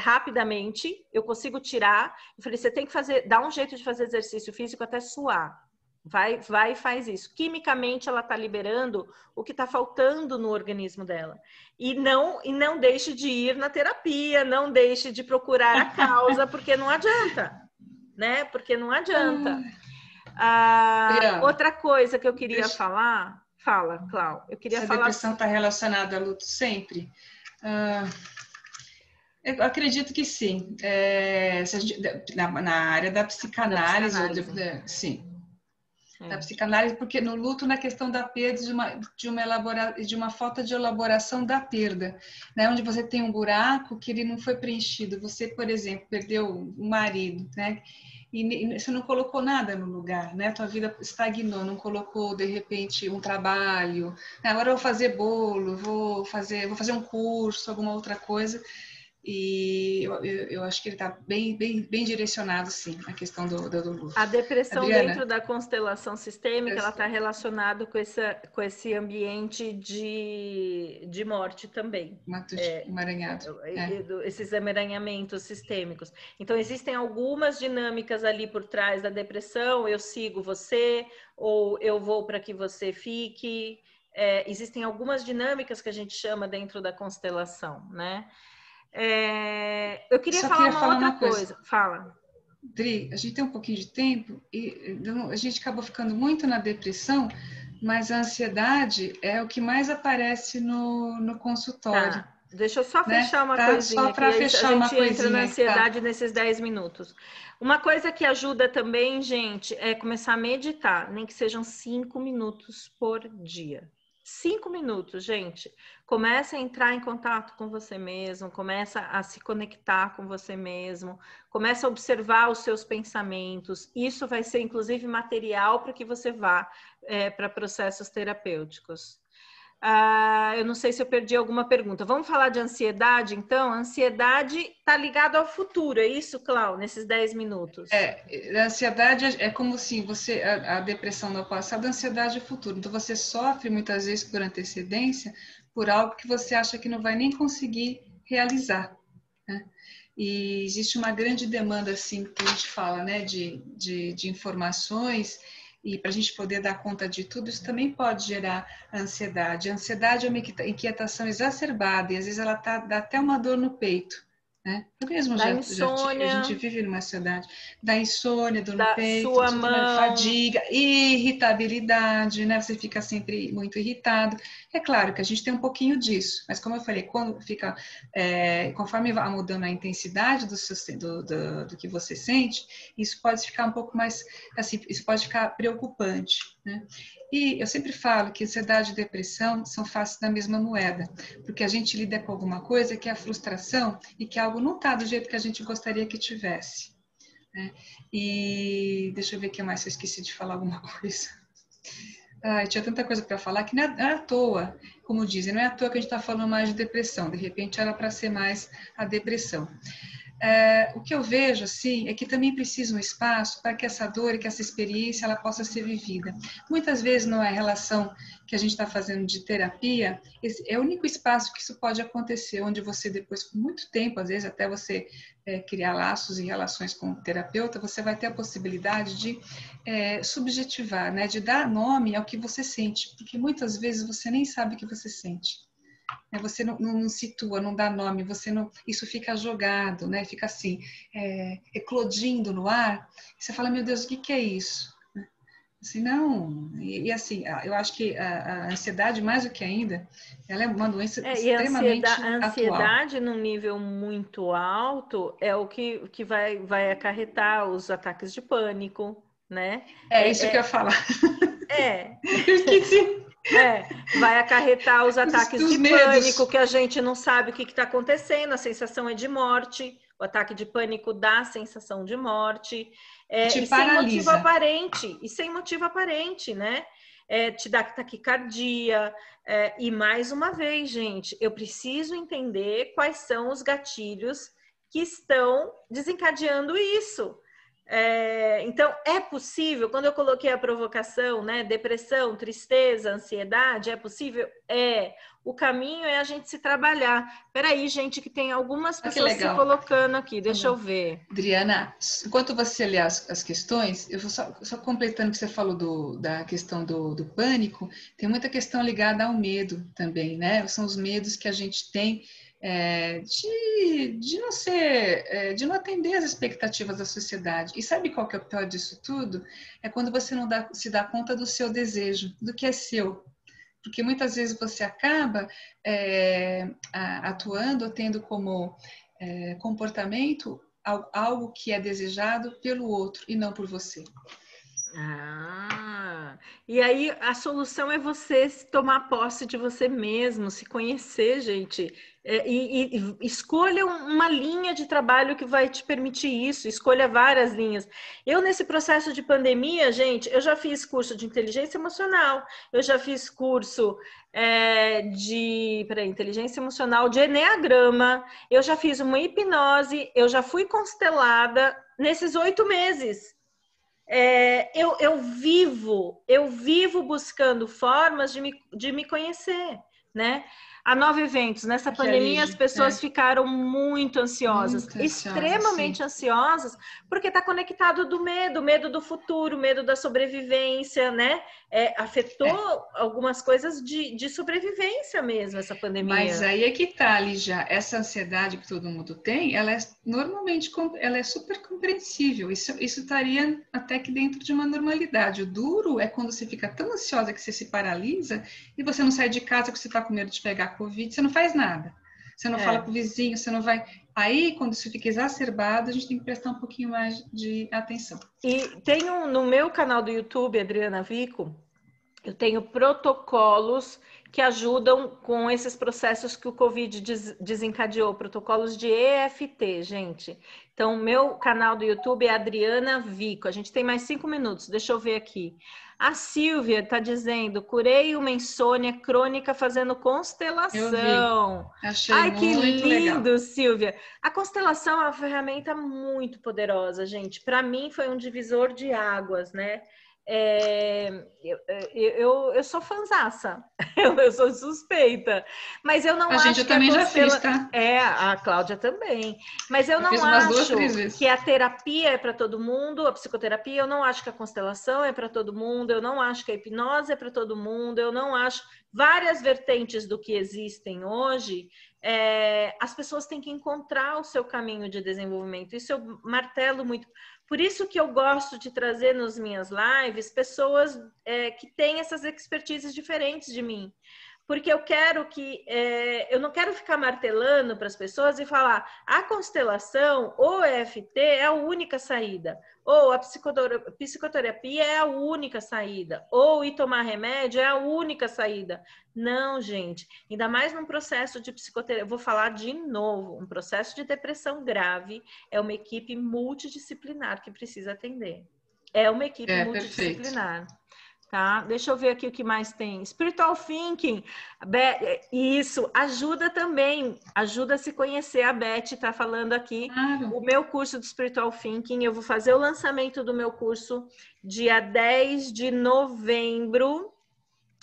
S1: rapidamente, eu consigo tirar. Eu falei, você tem que dar um jeito de fazer exercício físico até suar. Vai e faz isso. Quimicamente, ela está liberando o que está faltando no organismo dela. E não deixe de ir na terapia, não deixe de procurar a causa, porque não adianta, né? Porque não adianta. Outra coisa que eu queria falar... Fala, Clau. Eu queria falar...
S2: A depressão está relacionada a luto sempre? Eu acredito que sim. Na área da psicanálise. Sim. Da psicanálise, porque no luto, na questão da perda, de uma falta de elaboração da perda, né? Onde você tem um buraco que ele não foi preenchido. Você, por exemplo, perdeu um marido, né? E você não colocou nada no lugar, né? Tua vida estagnou, não colocou, de repente, um trabalho. Agora eu vou fazer bolo, vou fazer um curso, alguma outra coisa. E eu acho que ele está bem direcionado, sim, na questão do luto.
S1: A depressão,
S2: Adriana,
S1: dentro da constelação sistêmica, ela está relacionada com esse ambiente de morte também.
S2: Emaranhado.
S1: Esses emaranhamentos sistêmicos. Então, existem algumas dinâmicas ali por trás da depressão: eu sigo você, ou eu vou para que você fique. Existem algumas dinâmicas que a gente chama dentro da constelação, né? Eu queria falar uma outra coisa. Fala.
S2: Dri, a gente tem um pouquinho de tempo e a gente acabou ficando muito na depressão, mas a ansiedade é o que mais aparece no consultório.
S1: Tá. Deixa eu só fechar uma coisinha
S2: só para fechar uma coisinha. A gente
S1: entra na ansiedade nesses 10 minutos. Uma coisa que ajuda também, gente, é começar a meditar, nem que sejam 5 minutos por dia. 5 minutos, gente. Começa a entrar em contato com você mesmo, começa a se conectar com você mesmo, começa a observar os seus pensamentos. Isso vai ser, inclusive, material para que você vá para processos terapêuticos. Eu não sei se eu perdi alguma pergunta. Vamos falar de ansiedade, então? A ansiedade está ligada ao futuro, é isso, Clau, nesses 10 minutos?
S2: A ansiedade é como se a depressão no passado, a ansiedade é o futuro. Então, você sofre muitas vezes por antecedência, por algo que você acha que não vai nem conseguir realizar, né? E existe uma grande demanda, assim, que a gente fala, né, de informações. E para a gente poder dar conta de tudo, isso também pode gerar ansiedade. A ansiedade é uma inquietação exacerbada e às vezes ela dá até uma dor no peito, né? Eu mesmo
S1: a gente
S2: vive numa ansiedade. Da insônia, dor no
S1: da
S2: peito,
S1: sua mão,
S2: fadiga, irritabilidade, né? Você fica sempre muito irritado. É claro que a gente tem um pouquinho disso, mas como eu falei, quando fica, conforme vai mudando a intensidade do que você sente, isso pode ficar um pouco mais, assim, isso pode ficar preocupante, né? E eu sempre falo que ansiedade e depressão são faces da mesma moeda, porque a gente lida com alguma coisa que é a frustração e que algo não está do jeito que a gente gostaria que tivesse, né? E deixa eu ver o que mais, eu esqueci de falar alguma coisa. Tinha tanta coisa para falar que não é à toa, como dizem, não é à toa que a gente está falando mais de depressão, de repente era para ser mais a depressão. O que eu vejo, assim, é que também precisa um espaço para que essa dor e que essa experiência ela possa ser vivida. Muitas vezes não é a relação que a gente está fazendo de terapia, é o único espaço que isso pode acontecer, onde você depois, por muito tempo, às vezes até você criar laços e relações com o terapeuta, você vai ter a possibilidade de subjetivar, né, de dar nome ao que você sente, porque muitas vezes você nem sabe o que você sente. né? Você não situa, não dá nome, você não, isso fica jogado, né? Fica assim, eclodindo no ar. E você fala, meu Deus, o que que é isso? Assim, não, assim, eu acho que a ansiedade, mais do que ainda, ela é uma doença
S1: E
S2: extremamente
S1: a
S2: atual.
S1: ansiedade num nível muito alto é o que vai acarretar os ataques de pânico, né?
S2: É isso que eu ia
S1: É,
S2: falar.
S1: é,
S2: Eu esqueci.
S1: vai acarretar os ataques
S2: Os
S1: de pânico,
S2: medos.
S1: que a gente não sabe o que está acontecendo, a sensação é de morte, o ataque de pânico dá a sensação de morte,
S2: Te
S1: e sem motivo
S2: paralisa.
S1: aparente, né? Te dá taquicardia, e mais uma vez, gente, eu preciso entender quais são os gatilhos que estão desencadeando isso. Então, é possível, quando eu coloquei a provocação, né? Depressão, tristeza, ansiedade, é possível? É. O caminho é a gente se trabalhar. Peraí, gente, que tem algumas
S2: Olha que
S1: pessoas se
S2: legal.
S1: colocando aqui,
S2: Tá
S1: deixa
S2: bom.
S1: eu ver.
S2: Adriana, enquanto você lê as questões, eu vou só completando o que você falou da questão do pânico, tem muita questão ligada ao medo também, né? São os medos que a gente tem de não ser, de não atender às expectativas da sociedade. E sabe qual que é o pior disso tudo? É quando você não se dá conta do seu desejo, do que é seu. Porque muitas vezes você acaba atuando ou tendo como comportamento algo que é desejado pelo outro e não por você.
S1: E aí a solução é você tomar posse de você mesmo, se conhecer, gente. E escolha uma linha de trabalho que vai te permitir isso, escolha várias linhas. Eu, nesse processo de pandemia, gente, eu já fiz curso de inteligência emocional, eu já fiz curso de inteligência emocional, de eneagrama, eu já fiz uma hipnose, eu já fui constelada nesses 8 meses. Eu vivo buscando formas de me conhecer, né? A Nova Eventos, nessa
S2: Que
S1: pandemia, as
S2: alívio.
S1: pessoas ficaram muito ansiosas,
S2: Muito ansiosa, sim.
S1: extremamente ansiosas, porque está conectado do medo do futuro, medo da sobrevivência, né? Afetou algumas coisas de sobrevivência mesmo, essa
S2: Mas
S1: pandemia.
S2: aí é que tá, Lígia, essa ansiedade que todo mundo tem, ela é normalmente, ela é super compreensível, isso estaria até que dentro de uma normalidade. O duro é quando você fica tão ansiosa que você se paralisa e você não sai de casa porque você está com medo de pegar Covid, você não faz nada. Você não fala pro vizinho, você não vai... Aí, quando isso fica exacerbado, a gente tem que prestar um pouquinho mais de atenção.
S1: E tenho no meu canal do YouTube, Adriana Vico, eu tenho protocolos que ajudam com esses processos que o Covid desencadeou, protocolos de EFT, gente. Então, meu canal do YouTube é Adriana Vico. A gente tem mais 5 minutos, deixa eu ver aqui. A Silvia está dizendo, curei uma insônia crônica fazendo
S2: Eu vi,
S1: constelação.
S2: achei
S1: Ai, que
S2: muito legal.
S1: lindo, Silvia. A constelação é uma ferramenta muito poderosa, gente. Para mim foi um divisor de águas, né? Eu sou fanzaça, eu sou suspeita, mas eu não
S2: A gente,
S1: acho
S2: eu
S1: que a
S2: também já fiz,
S1: constelação...
S2: tá?
S1: A Cláudia também, mas eu
S2: Eu
S1: não
S2: fiz umas 2,
S1: acho
S2: 3 vezes.
S1: que a terapia é para todo mundo, a psicoterapia, eu não acho que a constelação é para todo mundo, eu não acho que a hipnose é para todo mundo, eu não acho... Várias vertentes do que existem hoje, as pessoas têm que encontrar o seu caminho de desenvolvimento, isso eu martelo muito. Por isso que eu gosto de trazer nas minhas lives pessoas que têm essas expertises diferentes de mim. Porque eu quero que... eu não quero ficar martelando para as pessoas e falar a constelação ou EFT é a única saída. Ou a psicoterapia é a única saída. Ou ir tomar remédio é a única saída. Não, gente. Ainda mais num processo de psicoterapia. Vou falar de novo. Um processo de depressão grave é uma equipe multidisciplinar que precisa atender. É uma equipe
S2: Perfeito.
S1: multidisciplinar. Tá? Deixa eu ver aqui o que mais tem. Spiritual Thinking, isso ajuda também, ajuda a se conhecer. A Beth está falando aqui.
S2: Claro.
S1: O meu curso de Spiritual Thinking, eu vou fazer o lançamento do meu curso dia 10 de novembro.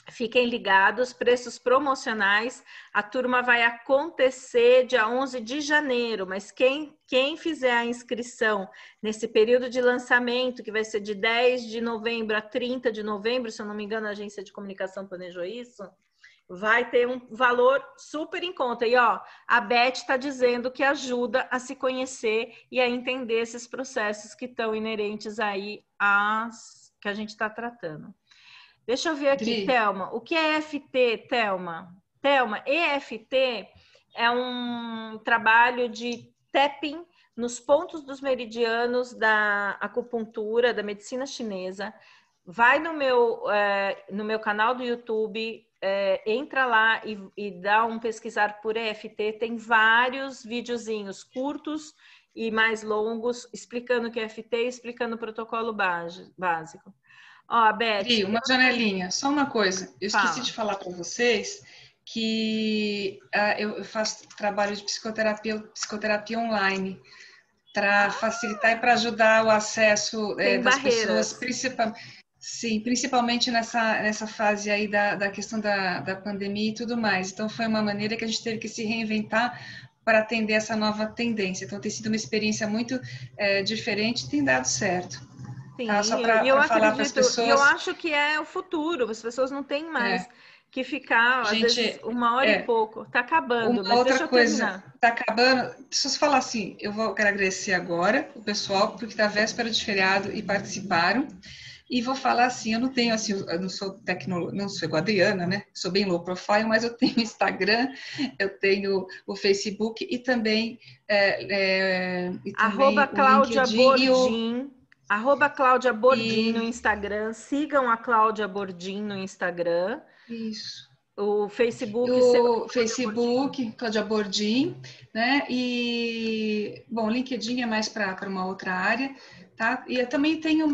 S1: Fiquem ligados, preços promocionais. A turma vai acontecer dia 11 de janeiro, mas quem fizer a inscrição nesse período de lançamento, que vai ser de 10 de novembro a 30 de novembro, se eu não me engano, a agência de comunicação planejou isso, vai ter um valor super em conta. E ó, a Beth está dizendo que ajuda a se conhecer e a entender esses processos que estão inerentes aí às que a gente está tratando. Deixa eu ver aqui, Thelma. O que é EFT, Thelma? Thelma, EFT é um trabalho de tapping nos pontos dos meridianos da acupuntura, da medicina chinesa. Vai no meu canal do YouTube, entra lá e dá um pesquisar por EFT. Tem vários videozinhos curtos e mais longos explicando o que é EFT e explicando o protocolo básico. Ó, Beth.
S2: Dri, uma janelinha, só uma coisa. Eu esqueci de falar para vocês que eu faço trabalho de psicoterapia online para facilitar e para ajudar o acesso das pessoas, principalmente nessa fase aí da questão da pandemia e tudo mais. Então, foi uma maneira que a gente teve que se reinventar para atender essa nova tendência. Então, tem sido uma experiência muito diferente e tem dado certo.
S1: Sim,
S2: tá? Só para falar para as pessoas.
S1: E eu acho que é o futuro, as pessoas não têm mais que ficar, às vezes, 1h e pouco. Está acabando,
S2: uma outra coisa, está acabando. Pessoas falam assim, quero agradecer agora o pessoal, porque está véspera de feriado e participaram. E vou falar assim, eu não tenho assim, eu não sou não sou igual a Adriana, né? Sou bem low profile, mas eu tenho Instagram, eu tenho o Facebook e também,
S1: @ Cláudia Bordim. @Cláudia Bordim no Instagram. Sigam a Cláudia Bordim no Instagram.
S2: Isso.
S1: O Facebook.
S2: O Facebook, Cláudia Bordim, né? E, bom, LinkedIn é mais para uma outra área, tá? E eu também tenho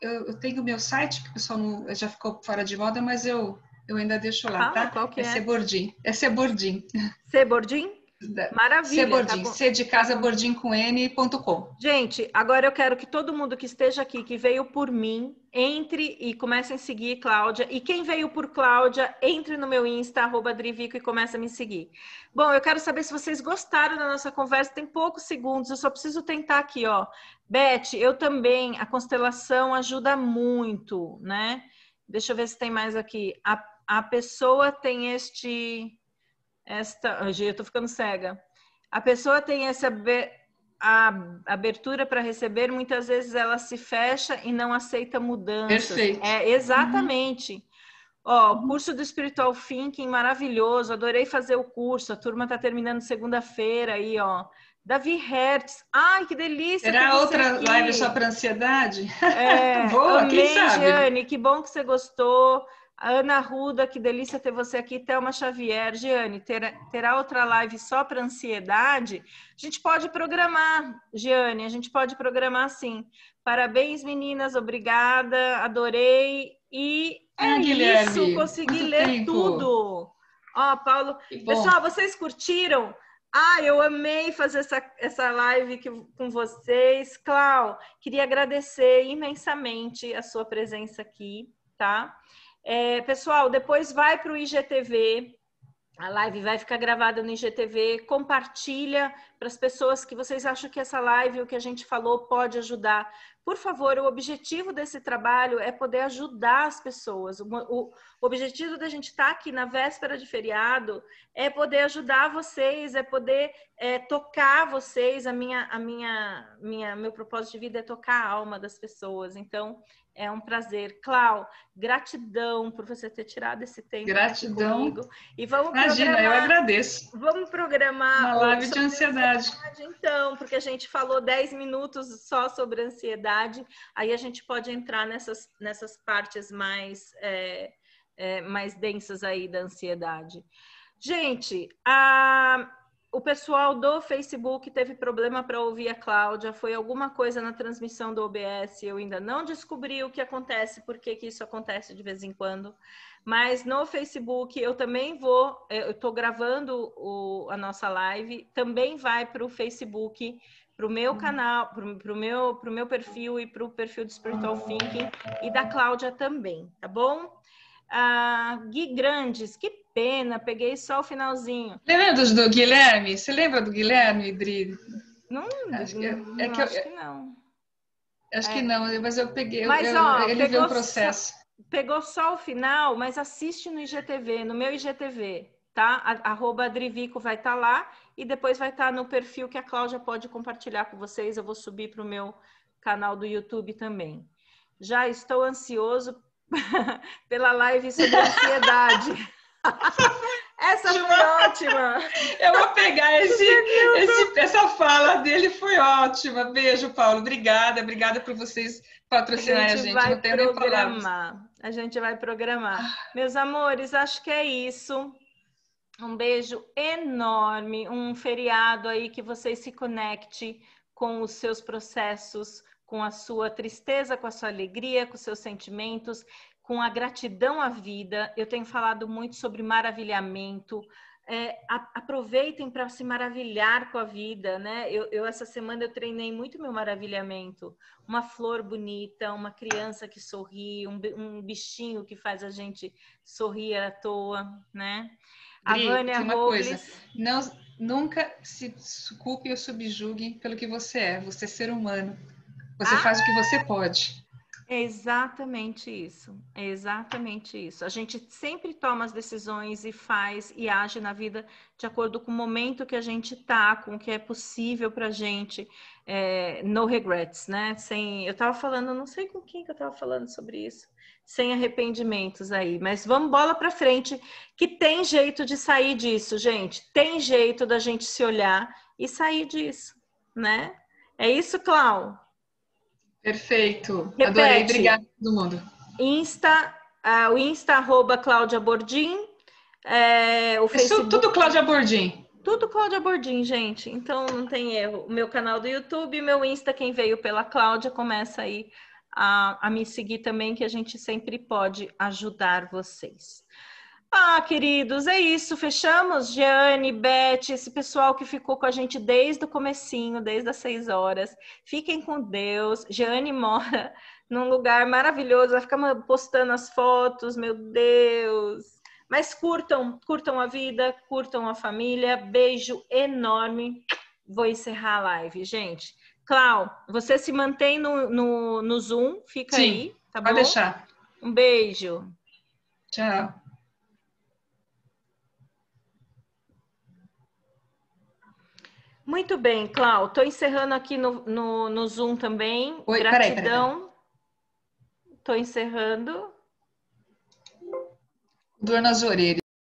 S2: eu tenho o meu site, que o pessoal já ficou fora de moda, mas eu ainda deixo lá, tá?
S1: Qual que é?
S2: Cbordim. É Cbordim.
S1: Cbordim? Maravilha.
S2: Cbordim, C de casa, bordim com n.com.
S1: Gente, agora eu quero que todo mundo que esteja aqui, que veio por mim, entre e comece a seguir Cláudia. E quem veio por Cláudia, entre no meu Insta, @Drivico, e comece a me seguir. Bom, eu quero saber se vocês gostaram da nossa conversa. Tem poucos segundos, eu só preciso tentar aqui, ó. Beth, eu também, a constelação ajuda muito, né? Deixa eu ver se tem mais aqui. A pessoa tem eu tô ficando cega. A pessoa tem a abertura para receber, muitas vezes ela se fecha e não aceita mudanças.
S2: Perfeito.
S1: Exatamente. Ó, o curso do Spiritual Thinking, maravilhoso, adorei fazer o curso, a turma tá terminando segunda-feira aí, ó. Davi Hertz, ai, que delícia.
S2: Será outra live só para ansiedade?
S1: Boa, amei, quem sabe? Giane, que bom que você gostou. A Ana Ruda, que delícia ter você aqui. Thelma Xavier. Giane, terá outra live só para ansiedade? A gente pode programar, Giane, a gente pode programar sim. Parabéns, meninas, obrigada, adorei. E
S2: Guilherme,
S1: isso, consegui ler tudo. Ó, Paulo, pessoal, vocês curtiram? Eu amei fazer essa live com vocês. Clau, queria agradecer imensamente a sua presença aqui, tá? Pessoal, depois vai para o IGTV, a live vai ficar gravada no IGTV, compartilha para as pessoas que vocês acham que essa live, o que a gente falou, pode ajudar. Por favor, o objetivo desse trabalho é poder ajudar as pessoas. O objetivo da gente estar aqui na véspera de feriado é poder ajudar vocês, é poder tocar vocês. Meu propósito de vida é tocar a alma das pessoas. Então, é um prazer. Clau, gratidão por você ter tirado esse tempo.
S2: Gratidão.
S1: Comigo. E vamos
S2: Imagina, eu agradeço.
S1: Vamos programar
S2: uma live de ansiedade.
S1: Então, porque a gente falou 10 minutos só sobre ansiedade, aí a gente pode entrar nessas partes mais densas aí da ansiedade. Gente, o pessoal do Facebook teve problema para ouvir a Cláudia, foi alguma coisa na transmissão do OBS, eu ainda não descobri o que acontece, por que isso acontece de vez em quando, mas no Facebook eu também eu estou gravando a nossa live, também vai para o Facebook, para o meu canal, para o meu perfil e para o perfil do Spiritual Thinking e da Cláudia também, tá bom? Gui Grandes, que pena, peguei só o finalzinho.
S2: Lembra do Guilherme? Você lembra do Guilherme, Dri?
S1: Não, acho que não.
S2: Acho que não, mas eu peguei.
S1: Mas,
S2: ele viu o processo.
S1: pegou só o final, mas assiste no IGTV, no meu IGTV, tá? @Adrivico vai estar lá e depois vai estar no perfil que a Cláudia pode compartilhar com vocês. Eu vou subir para o meu canal do YouTube também. Já estou ansioso pela live sobre ansiedade. Essa foi ótima!
S2: Eu vou pegar essa fala dele, foi ótima. Beijo, Paulo. Obrigada por vocês patrocinarem a gente. Não tenho nem palavras.
S1: A gente vai programar. Meus amores, acho que é isso. Um beijo enorme, um feriado aí que vocês se conectem com os seus processos, com a sua tristeza, com a sua alegria, com os seus sentimentos, com a gratidão à vida. Eu tenho falado muito sobre maravilhamento. Aproveitem para se maravilhar com a vida, né? Essa semana eu treinei muito meu maravilhamento. Uma flor bonita, uma criança que sorri, um bichinho que faz a gente sorrir à toa, né? A Vânia Robles.
S2: Nunca se culpe ou subjugue pelo que você é. Você é ser humano. Você faz o que você pode.
S1: É exatamente isso. É exatamente isso. A gente sempre toma as decisões e faz e age na vida de acordo com o momento que a gente tá, com o que é possível pra gente. No regrets, né? Eu tava falando, não sei com quem que eu tava falando sobre isso. Sem arrependimentos aí, mas vamos bola para frente, que tem jeito de sair disso, gente. Tem jeito da gente se olhar e sair disso, né? É isso, Clau?
S2: Perfeito.
S1: Repete.
S2: Adorei. Obrigada a todo mundo.
S1: O Insta @Cláudia Bordim, o Facebook.
S2: Tudo Cláudia Bordim.
S1: Tudo Cláudia Bordim, gente. Então não tem erro. O meu canal do YouTube, meu Insta, quem veio pela Cláudia, começa aí a me seguir também, que a gente sempre pode ajudar vocês. Queridos, é isso. Fechamos? Jeane, Beth, esse pessoal que ficou com a gente desde o comecinho, desde as 6 horas. Fiquem com Deus. Jeane mora num lugar maravilhoso. Vai ficar postando as fotos, meu Deus. Mas curtam a vida, curtam a família. Beijo enorme. Vou encerrar a live, gente. Clau, você se mantém no Zoom, fica
S2: Sim,
S1: aí, tá bom?
S2: Pode deixar.
S1: Um beijo.
S2: Tchau.
S1: Muito bem, Clau. Estou encerrando aqui no Zoom também.
S2: Oi,
S1: gratidão. Estou encerrando.
S2: Dor nas orelhas.